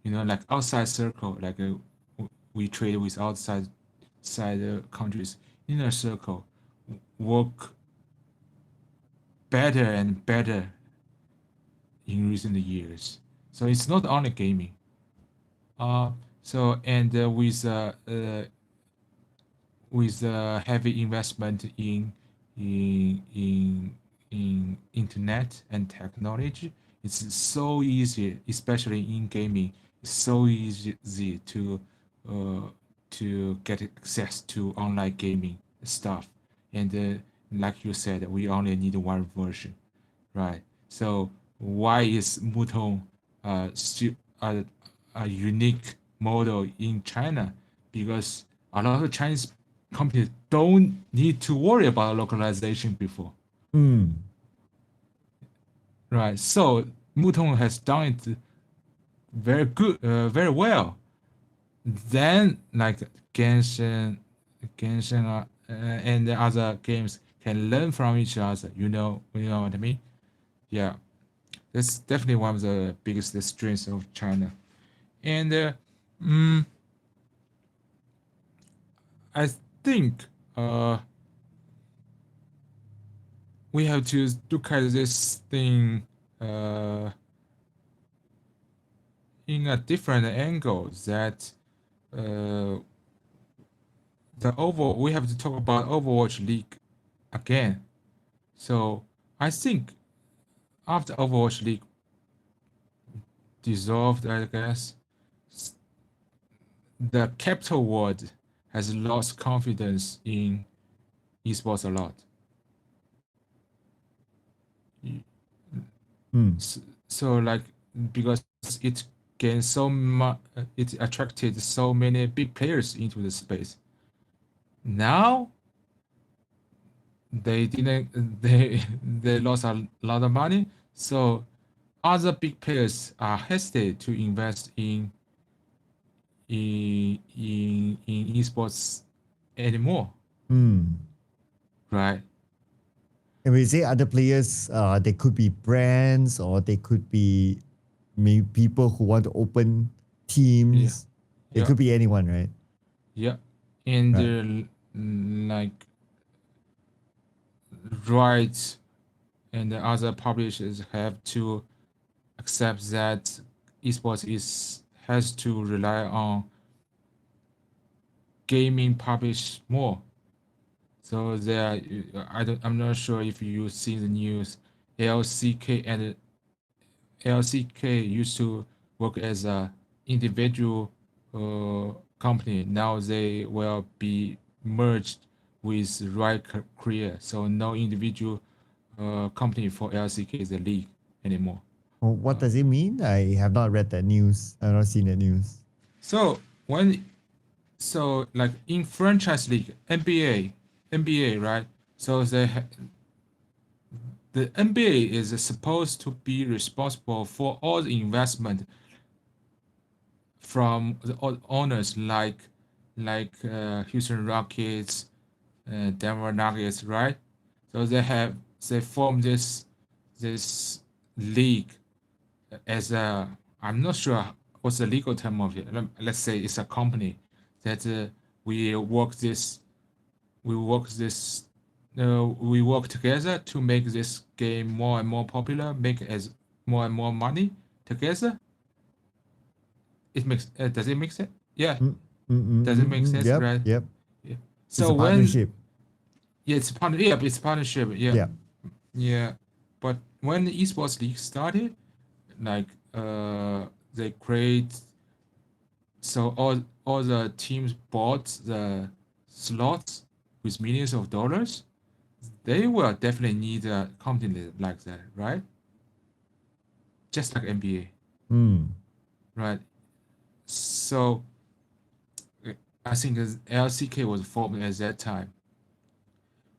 like outside circle, like we trade with outside countries, inner circle work better and better in recent years. So it's not only gaming. Uh, so and with heavy investment in in internet and technology, it's so easy, especially in gaming. It's so easy uh, to get access to online gaming stuff. And like you said, we only need one version, right? So why is Muton still a unique model in China? Because a lot of Chinese companies don't need to worry about localization before,
Hmm.
right? So Muton has done it very good, very well. Then like Genshin, and the other games can learn from each other. You know what I mean? Yeah, that's definitely one of the biggest strengths of China. And mm, I think we have to look at this thing uh, in a different angle. That uh, we have to talk about Overwatch League again. So I think after Overwatch League dissolved, I guess the capital world has lost confidence in esports a lot.
Hmm.
So like, because it gained so much, it attracted so many big players into the space. Now they didn't they lost a lot of money, so other big players are hesitant to invest in esports anymore,
Hmm.
right?
And we say other players, they could be brands, or they could be maybe people who want to open
Yeah,
teams. It
yeah,
could be anyone, right?
yeah. And
Right.
like Riot and the other publishers have to accept that esports has to rely on gaming publish more. So I'm not sure if you see the news. LCK used to work as a individual company. Now they will be merged with Riot Korea. So no individual company for LCK is a league anymore.
What does it mean? I have not read that news. I've not seen that news.
So like in franchise league, NBA, right? So the NBA is supposed to be responsible for all the investment from the owners like Houston Rockets, Denver Nuggets, right? So they form this league as a, I'm not sure what's the legal term of it. Let's say it's a company that we work this we work this we work together to make this game more and more popular, make as more and more money together. It makes does it make sense? Yeah, does it make sense,
Yep,
right?
yep.
Yeah.
It's a
So
partnership.
it's partnership. Yeah,
Yeah.
yeah. But when the esports league started, like they create, so all the teams bought the slots with millions of dollars. They will definitely need a company like that, right? Just like NBA,
Mm.
right? So I think LCK was formed at that time,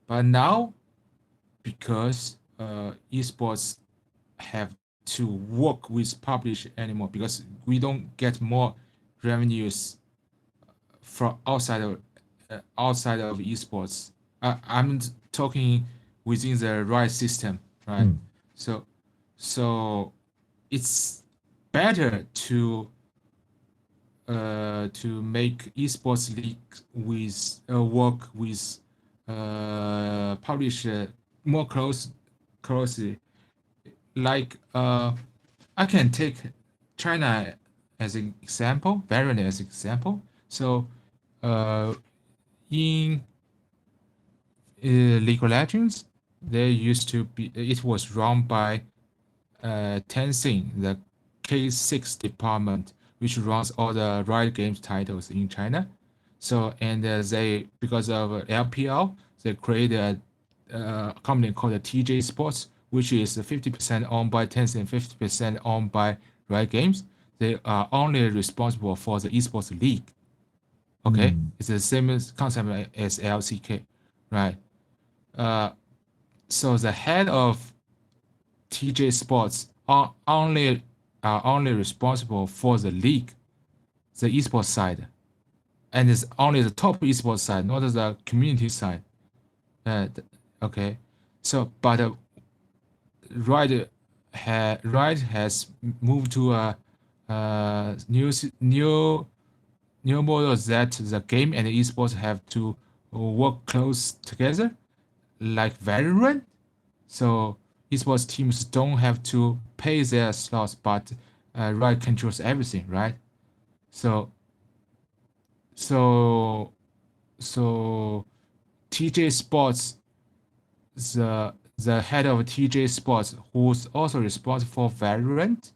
but now because esports have to work with publish anymore because we don't get more revenues from outside of esports. I'm talking within the right system, right?
Mm.
So so it's better to make esports league with work with publisher more closely. Like I can take China as an example, Variant as an example. So uh, in League of Legends, there used to be it was run by Tencent, the K6 department, which runs all the Riot Games titles in China. So, and they, because of LPL, they created a company called the TJ Sports, which is 50% owned by Tencent, 50% owned by Riot Games. They are only responsible for the esports league. Okay,
Mm.
it's the same concept as LCK, right? Uh, so the head of TJ Sports are only responsible for the league, the esports side, and it's only the top esports side, not the community side. Uh, okay, so but Riot has moved to a new model that the game and the esports have to work close together, like Valorant. So esports teams don't have to pay their slots, but Riot controls everything, right? So so so TJ Sports, the head of TJ Sports, who's also responsible for Valorant,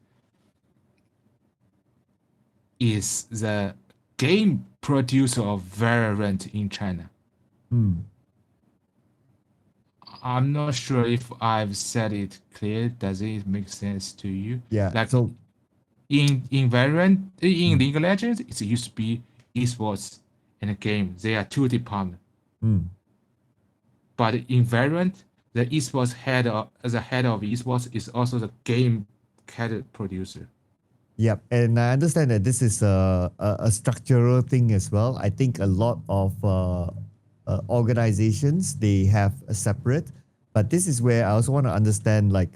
is the game producer of Valorant in China.
Mm.
I'm not sure if I've said it clear. Does it make sense to you?
Yeah.
Like
So
in Valorant, in
mm.
League of Legends, it used to be esports and a game. They are two departments.
Mm.
But in Valorant, the esports head of the head of esports is also the game head producer.
Yep, and I understand that this is a structural thing as well. I think a lot of organizations they have a separate, but this is where I also want to understand like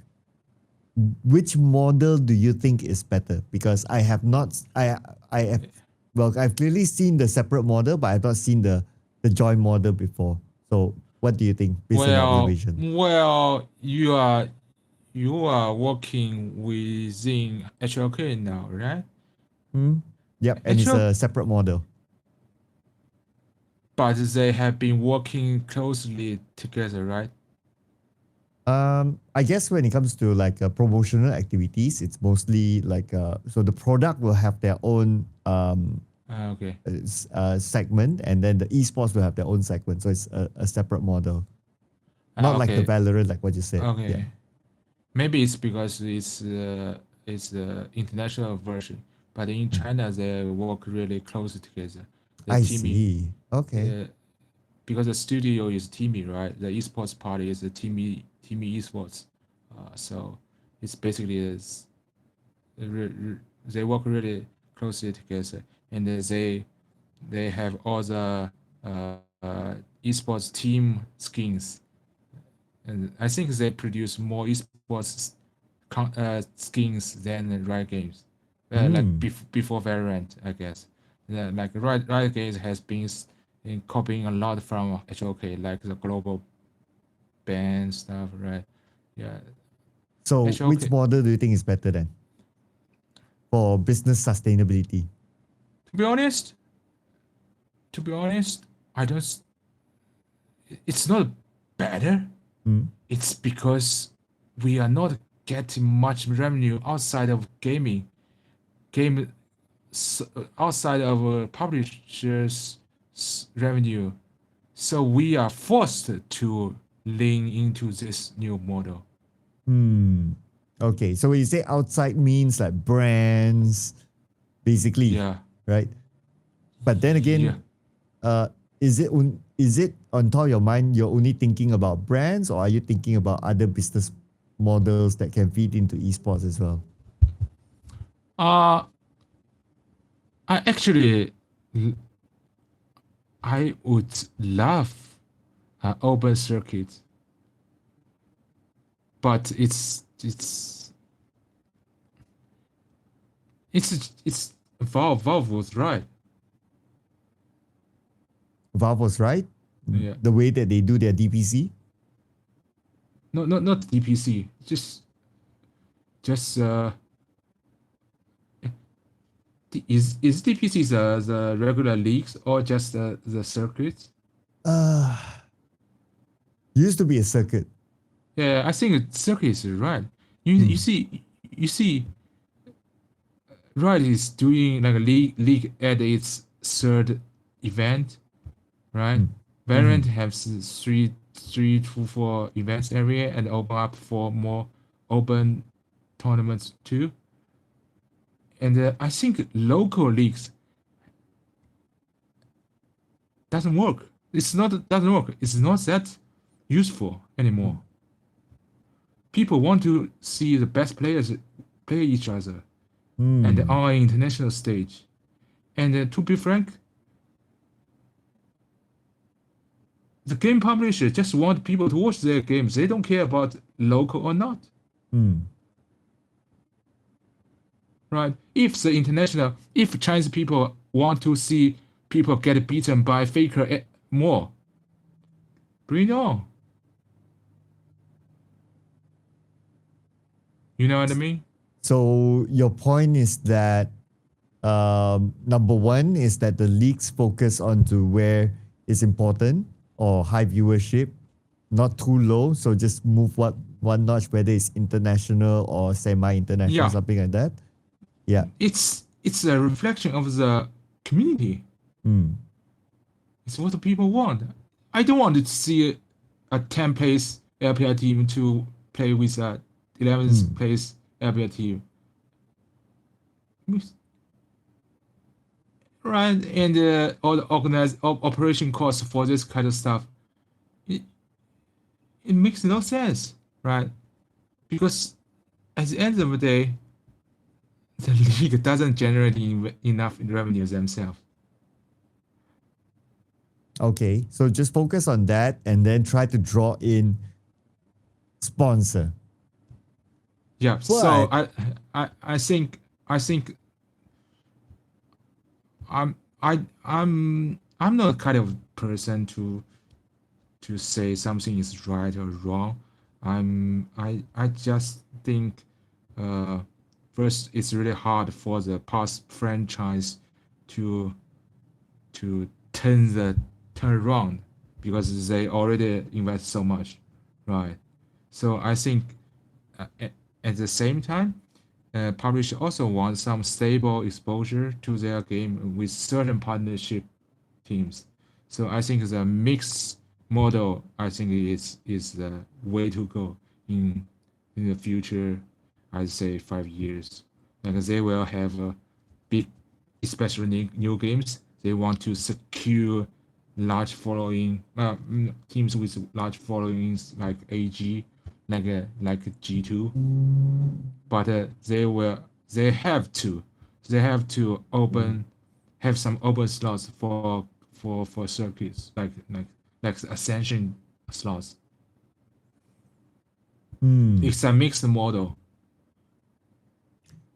which model do you think is better? Because I have not, I have, well, I've clearly seen the separate model, but I've not seen the joint model before. So What do you think, based on your
Well,
observation?
well, you are working within HLK now, right?
Hmm? Yep, and it's
HLK,
a separate model.
but they have been working closely together, right?
I guess when it comes to like promotional activities, it's mostly like so the product will have their own
Okay.
segment, and then the esports will have their own segment. So it's a separate model, not like the
Okay.
Valorant, like what you said. Yeah,
Okay. Maybe it's because it's the international version, but in China they work really closely together. The
I
teaming,
see. Okay.
uh, because the studio is teamy, right? The esports part is the teamy esports. So it's basically they work really closely together, and they have all the esports team skins, and I think they produce more esports skins than Riot Games, like
Hmm.
before Valorant, I guess. Yeah, like Riot Games has been copying a lot from HOK, like the global band stuff, right? Yeah,
So which
HOK.
model do you think is better then for business sustainability?
To be honest, to be honest, I don't. It's not better.
Hmm.
It's because we are not getting much revenue outside of gaming. Game outside of publishers' revenue. So we are forced to lean into this new model.
Hmm. Okay. So when you say outside means like brands, basically,
Yeah,
right? But then
yeah.
again, uh, is it on top of your mind? You're only thinking about brands, or are you thinking about other business models that can feed into esports as well?
Uh, I actually, I would love an open circuit, but it's Valve was right.
Valve was right.
Yeah,
The way that they do their DPC.
no, not DPC, just is DPC the regular leagues or just the circuits?
Uh, used to be a circuit.
Yeah, I think circuits is right. You see, Riot is doing like a league at its third event, right?
Mm.
Valorant
Mhm.
has three to four events every year and open up for more open tournaments too. And I think local leagues doesn't work. It's not doesn't work. It's not that useful
Mm.
anymore. People want to see the best players play each other and
Mm.
on an international stage. And to be frank, the game publisher just want people to watch their games. They don't care about local or not,
Mm.
right? If Chinese people want to see people get beaten by faker more, bring it on. You know what I mean?
So your point is that number one is that the leagues focus on to where is important or high viewership, not too low. So just move one notch, whether it's international or semi-international,
Yeah,
something like that. Yeah.
it's a reflection of the community.
Mm.
It's what the people want. I don't want to see a 10 place LPL team to play with a 11th
Mm.
place LPL team. Right, and all the operation costs for this kind of stuff, it, it makes no sense, right? Because at the end of the day, the league doesn't generate enough revenue themselves.
Okay. So just focus on that and then try to draw in sponsor.
Yeah, so
But
I think I'm I'm not the kind of person to to say something is right or wrong. I just think first it's really hard for the past franchise to turn around because they already invest so much, right? So I think at the same time, publisher also wants some stable exposure to their game with certain partnership teams. So I think the mixed model I think is the way to go in the future. I'd say 5 years. Like they will have a big, especially new games. They want to secure large following teams with large followings like AG, like G2, but they have to open have some open slots for circuits like ascension slots.
Hmm.
It's a mixed model.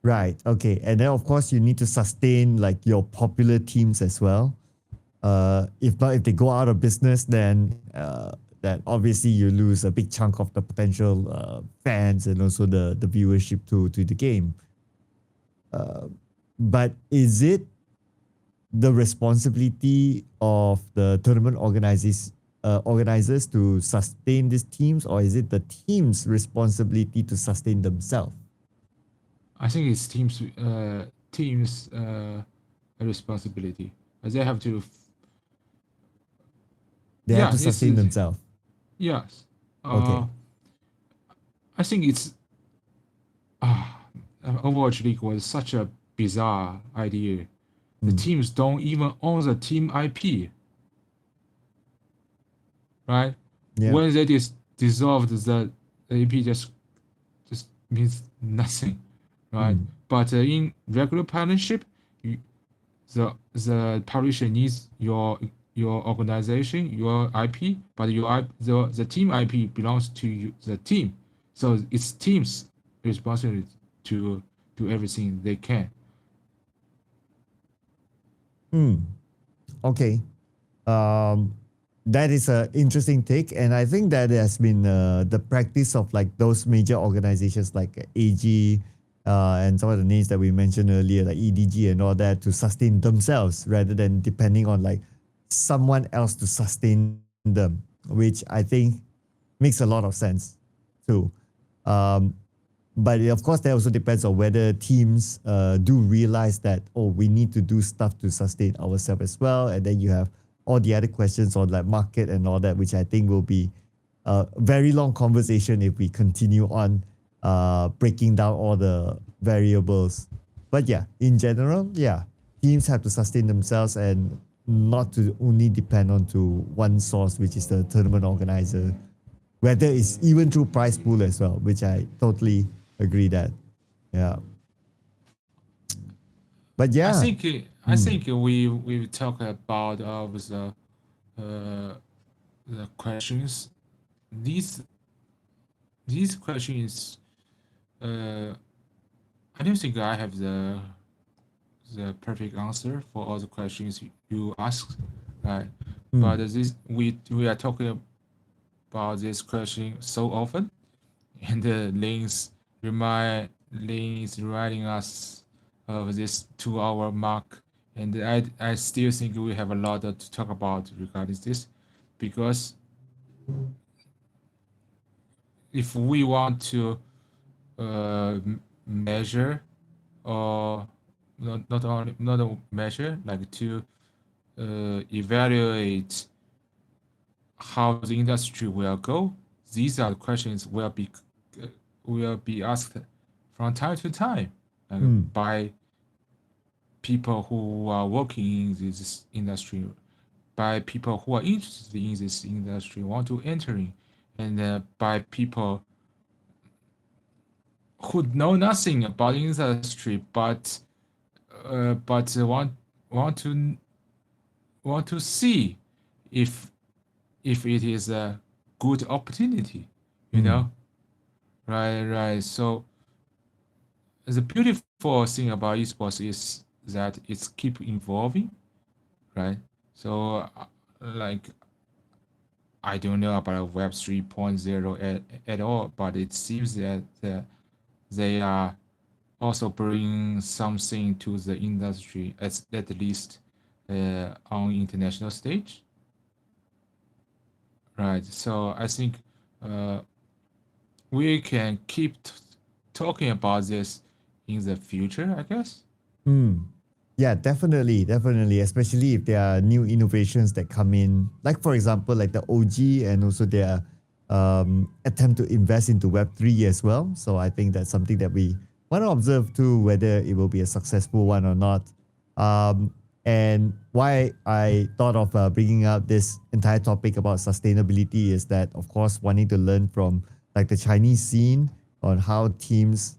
Right. Okay. And then of course you need to sustain like your popular teams as well. If not, if they go out of business, then obviously you lose a big chunk of the potential fans and also the viewership to the game. But is it the responsibility of the tournament organizers to sustain these teams, or is it the team's responsibility to sustain themselves?
I think it's teams responsibility. They have to
They have
yeah
to
it's
sustain themselves.
yes.
Okay.
uh I think it's Overwatch League was such a bizarre idea. The
Mm.
teams don't even own the team IP, right?
Yeah.
When they dissolved the AP, just means nothing, right?
Mm.
But in regular partnership, you, the publisher needs your organization, your IP, but the team IP belongs to the team, so it's team's responsibility to do everything they can.
Mm. Okay. Um, that is an interesting take, and I think that has been the practice of like those major organizations like AG and some of the names that we mentioned earlier, like EDG and all that, to sustain themselves rather than depending on like someone else to sustain them, which I think makes a lot of sense too. Um, but of course, that also depends on whether teams do realize that, oh, we need to do stuff to sustain ourselves as well. And then you have all the other questions on like market and all that, which I think will be a very long conversation if we continue on breaking down all the variables. But yeah, in general, yeah, teams have to sustain themselves and not to only depend on to one source, which is the tournament organizer, whether it's even through prize pool as well, which I totally agree that. Yeah. But
I
yeah.
think I
Mm.
think we talk about uh, the questions. These these questions. Uh, I don't think I have the perfect answer for all the questions you asked, right? But
Mm.
this we are talking about this question so often, and Lin is reminding us of this 2 hour mark, and I still think we have a lot to talk about regarding this, because if we want to measure or not a measure like to evaluate how the industry will go, these are the questions uh, will be asked from time to time,
Mm.
by people who are working in this industry, by people who are interested in this industry, want to enter in, and by people who know nothing about industry, but want to want to see if it is a good opportunity, you
Mm.
know? Right. So the beautiful thing about esports is that it's keep evolving, right? So like I don't know about Web 3.0 at all, but it seems that they are also bring something to the industry, at least on international stage, right? So I think uh, we can keep talking about this in the future, I guess.
Hmm. Yeah, definitely, definitely. Especially if there are new innovations that come in, like for example, like the OG and also their attempt to invest into Web3 as well. So I think that's something that we want to observe too, whether it will be a successful one or not. Um, and why I thought of bringing up this entire topic about sustainability is that, of course, wanting to learn from like the Chinese scene on how teams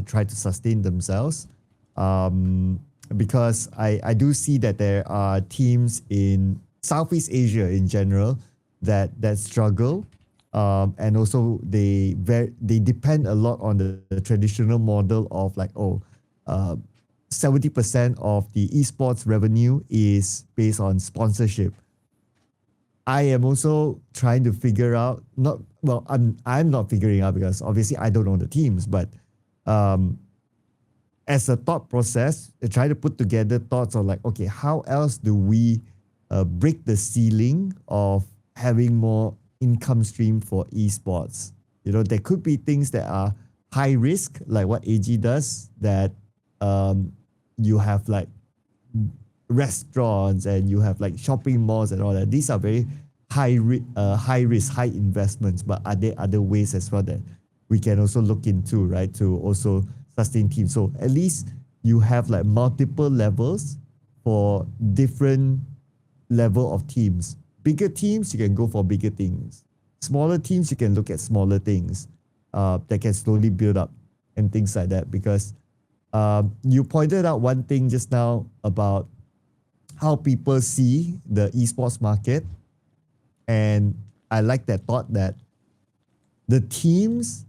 try to sustain themselves, um, because I do see that there are teams in Southeast Asia in general that struggle, and also they depend a lot on the traditional model of like, oh, uh, 70% of the esports revenue is based on sponsorship. I am also trying to figure out, not well, I'm not figuring out because obviously I don't know the teams, but um, as a thought process, try to put together thoughts of like, okay, how else do we break the ceiling of having more income stream for esports? You know, there could be things that are high risk, like what AG does, that um, you have like restaurants and you have like shopping malls and all that. These are very high risk, high investments. But are there other ways as well that we can also look into, right, to also sustain teams? So at least you have like multiple levels for different level of teams. Bigger teams, you can go for bigger things. Smaller teams, you can look at smaller things that can slowly build up and things like that. Because you pointed out one thing just now about how people see the esports market. And I like that thought that the teams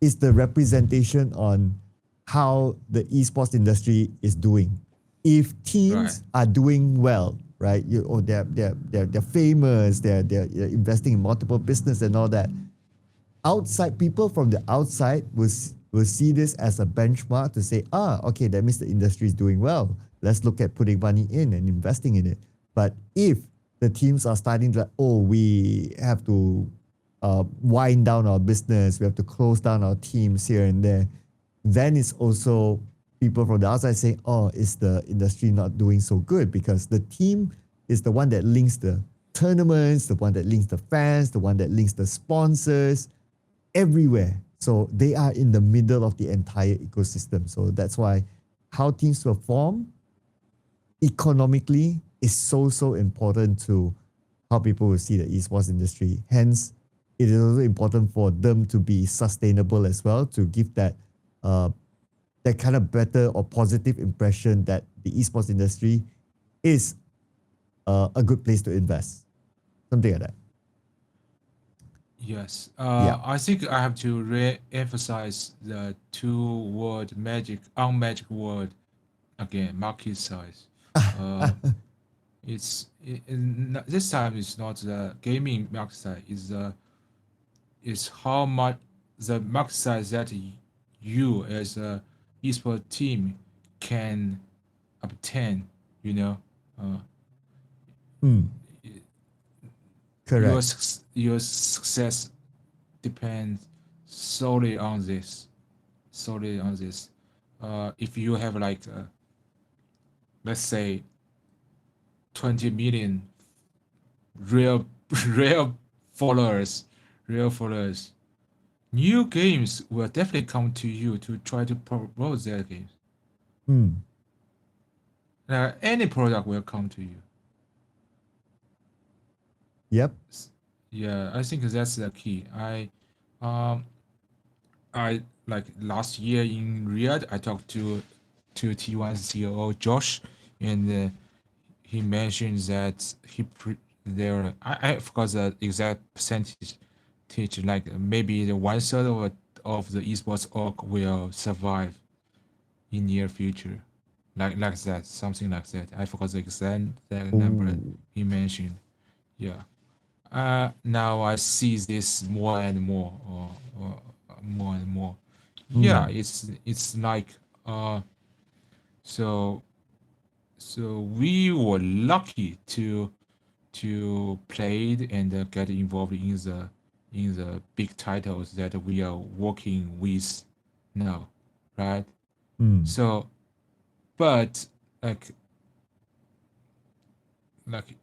is the representation on how the esports industry is doing. If
Right.
teams are doing well, right, they're famous, they're investing in multiple business and all that, outside people from the outside will see this as a benchmark to say, okay, that means the industry is doing well. Let's look at putting money in and investing in it. But if the teams are starting to, oh, we have to wind down our business, we have to close down our teams here and there, then it's also people from the outside saying, oh, is the industry not doing so good? Because the team is the one that links the tournaments, the one that links the fans, the one that links the sponsors, everywhere. So they are in the middle of the entire ecosystem. So that's why how teams perform economically is so important to how people will see the esports industry. Hence, it is also important for them to be sustainable as well, to give uh, that kind of better or positive impression that the esports industry is a good place to invest. Something like that.
Yes.
Yeah.
I think I have to re-emphasize the two-word magic word again, market size. Uh, this time it's not the gaming market size. Is how much the market size that you as a esport team can obtain. You know, uh,
Mm,
your
correct.
your success depends solely on this. Solely on this. If you have like, let's say, 20 million real real followers, real followers, new games will definitely come to you to try to promote their games.
Mm,
Any product will come to you.
yep.
Yeah, I think that's the key. Um, I like last year in Riyadh, I talked to T1 COO Josh, and he mentioned that I forgot the exact percentage, like maybe the one third of the esports org will survive in near future, like that, something like that. I forgot the exact number
Ooh.
he mentioned. Yeah, now I see this more and more, or more and more. Yeah,
Mm,
it's like so so we were lucky to play it and get involved in the big titles that we are working with now, right?
mm,
So, but like like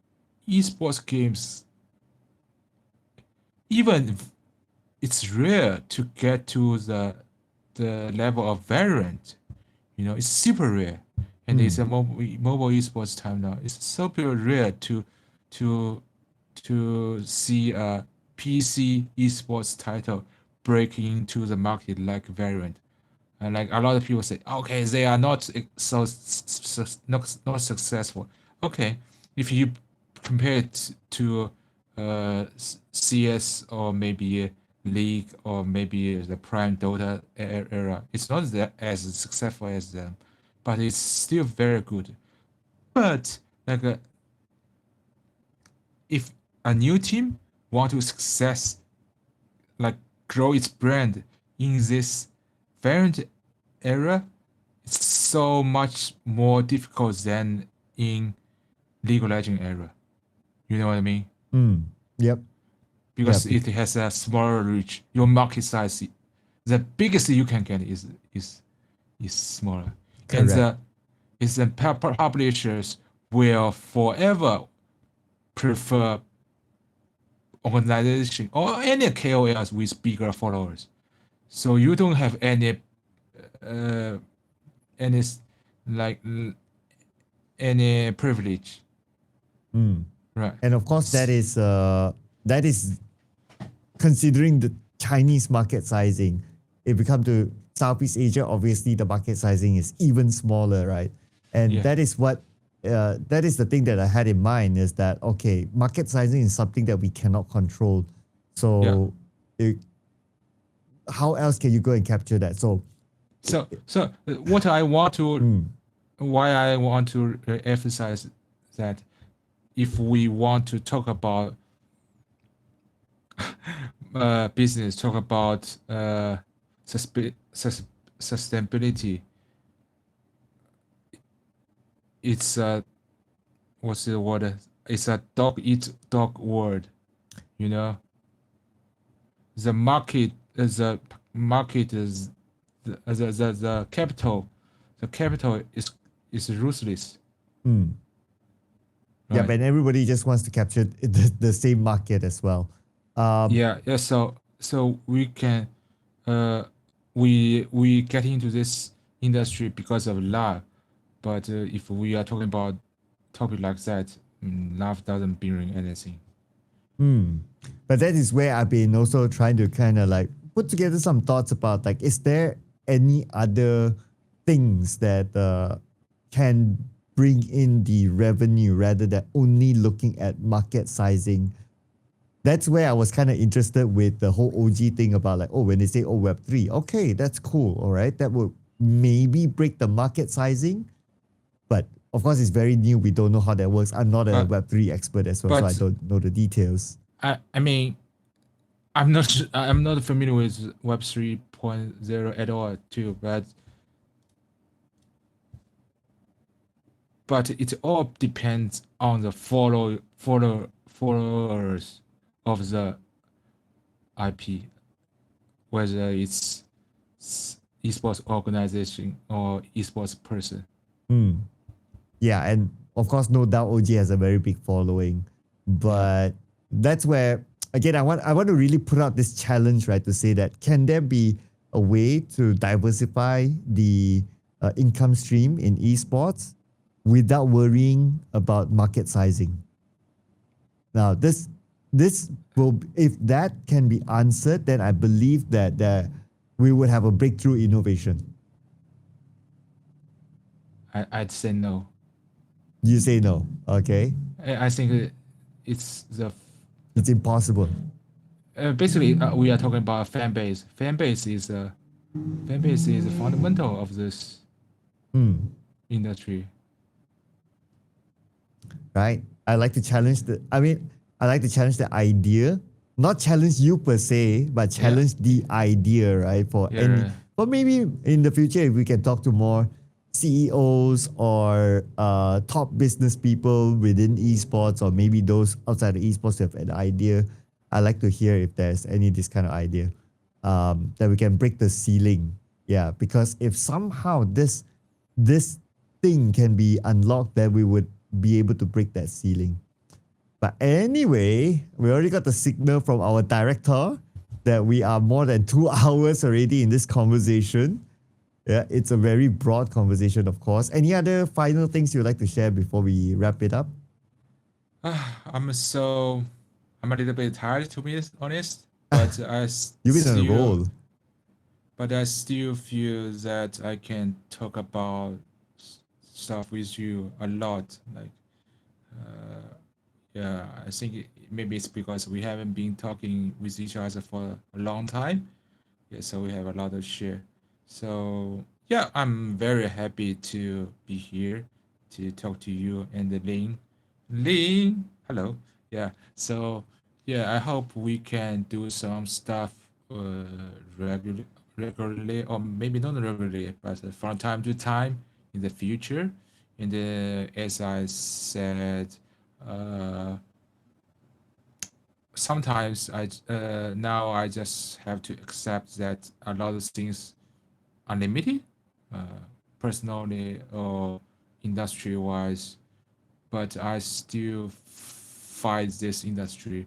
esports games, even it's rare to get to the level of variant. You know, it's super rare, and it's
mm,
a mobile esports time now. It's super rare to to see a PC esports title break into the market like variant. And like a lot of people say, okay, they are not not successful. Okay, if you compare it to CS or maybe League or maybe the Prime Dota era, it's not that as successful as them, but it's still very good. But like if a new team want to success, like grow its brand in this variant era, it's so much more difficult than in League of Legends era. You know what I mean?
mm. Yep.
Because
Yep.
it has a smaller reach. Your market size, the biggest you can get is smaller, and
Correct.
the publishers will forever prefer organization or any KOLs with bigger followers. So you don't have uh, any like any privilege,
Mm.
right?
And of course, that is considering the Chinese market sizing. If we come to Southeast Asia, obviously the market sizing is even smaller, right? And
Yeah,
that is the thing that I had in mind is that okay, market sizing is something that we cannot control.
yeah.
So, it, how else can you go and capture that? So,
So what I want to,
mm,
why I want to emphasize that if we want to talk about business, talk about sustainability, it's a what's the word? It's a dog eat dog world. You know, the market is the capital, the capital is ruthless,
mm, yeah,
right?
but everybody just wants to capture the same market as well. Um,
Yeah. So we can uh we get into this industry because of love, but if we are talking about topic like that, love doesn't bring anything.
Mm. But that is where I've been also trying to kind of like put together some thoughts about like, is there any other things that can bring in the revenue rather than only looking at market sizing? That's where I was kind of interested with the whole OG thing about like, oh, when they say, oh, Web3, okay, that's cool. All right. That would maybe break the market sizing. But of course, it's very new. We don't know how that works. I'm not a
But
Web3 expert as well, so I
but
don't know the details.
I mean I'm not familiar with Web 3.0 at all too, but it all depends on the followers of the IP, whether it's esports organization or esports person.
Hmm. Yeah, and of course, no doubt OG has a very big following,
Yeah.
but that's where again I want to really put out this challenge, right? To say that can there be a way to diversify the income stream in esports without worrying about market sizing? Now, this will if that can be answered, then I believe that we would have a breakthrough innovation.
I'd say no.
You say no, okay?
I think it's the
It's impossible.
basically we are talking about fan base. Fan base is fundamental of this
Hmm.
industry.
Right? I like to challenge the. I mean, I like to challenge the idea, not challenge you per se, but
Yeah.
challenge the idea, right?
Yeah.
For maybe in the future, if we can talk to more CEOs or top business people within esports, or maybe those outside of esports who have an idea. I like to hear if there's any this kind of idea that we can break the ceiling. Yeah, because if somehow this thing can be unlocked, then we would be able to break that ceiling. But anyway, we already got the signal from our director that we are more than 2 hours already in this conversation. Yeah, it's a very broad conversation, of course. Any other final things you'd like to share before we wrap it up?
I'm a little bit tired, to be honest, but
You've been on a roll.
I still feel that I can talk about stuff with you a lot. Like, uh, yeah, I think maybe it's because we haven't been talking with each other for a long time. Yeah, so we have a lot to share. So yeah, I'm very happy to be here to talk to you and the Lin. Lin, hello. Yeah. So yeah, I hope we can do some stuff regularly, or maybe not regularly, but from time to time in the future. And as I said, uh, sometimes now I just have to accept that a lot of things are limited, uh, personally or industry wise, but I still find this industry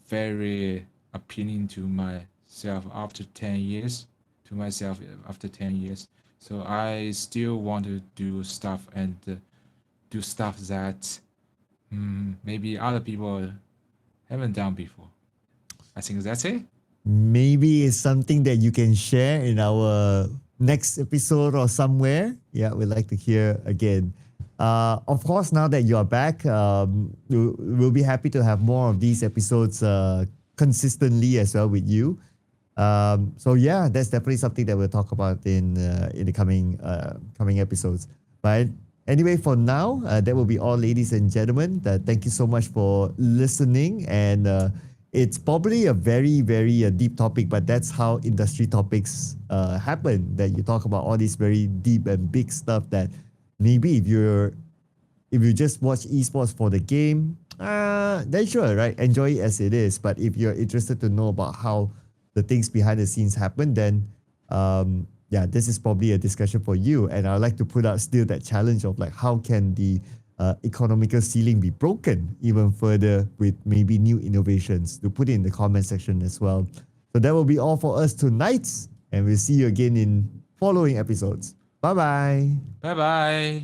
very appealing to myself after 10 years, to myself after 10 years. So I still want to do stuff and do stuff that maybe other people haven't done before. I think that's it.
Maybe it's something that you can share in our next episode or somewhere. Yeah, we'd like to hear again. Of course, now that you are back, we'll be happy to have more of these episodes consistently as well with you. So yeah, that's definitely something that we'll talk about in the coming episodes. But anyway, for now, that will be all, ladies and gentlemen. Thank you so much for listening, and it's probably a very deep topic, but that's how industry topics happen. That you talk about all these very deep and big stuff that maybe if you just watch esports for the game, then sure, right? Enjoy it as it is. But if you're interested to know about how the things behind the scenes happen, then yeah, this is probably a discussion for you. And I'd like to put out still that challenge of like, how can the economical ceiling be broken even further with maybe new innovations? To put it in the comment section as well. So that will be all for us tonight, and we'll see you again in following episodes. Bye bye.
Bye bye.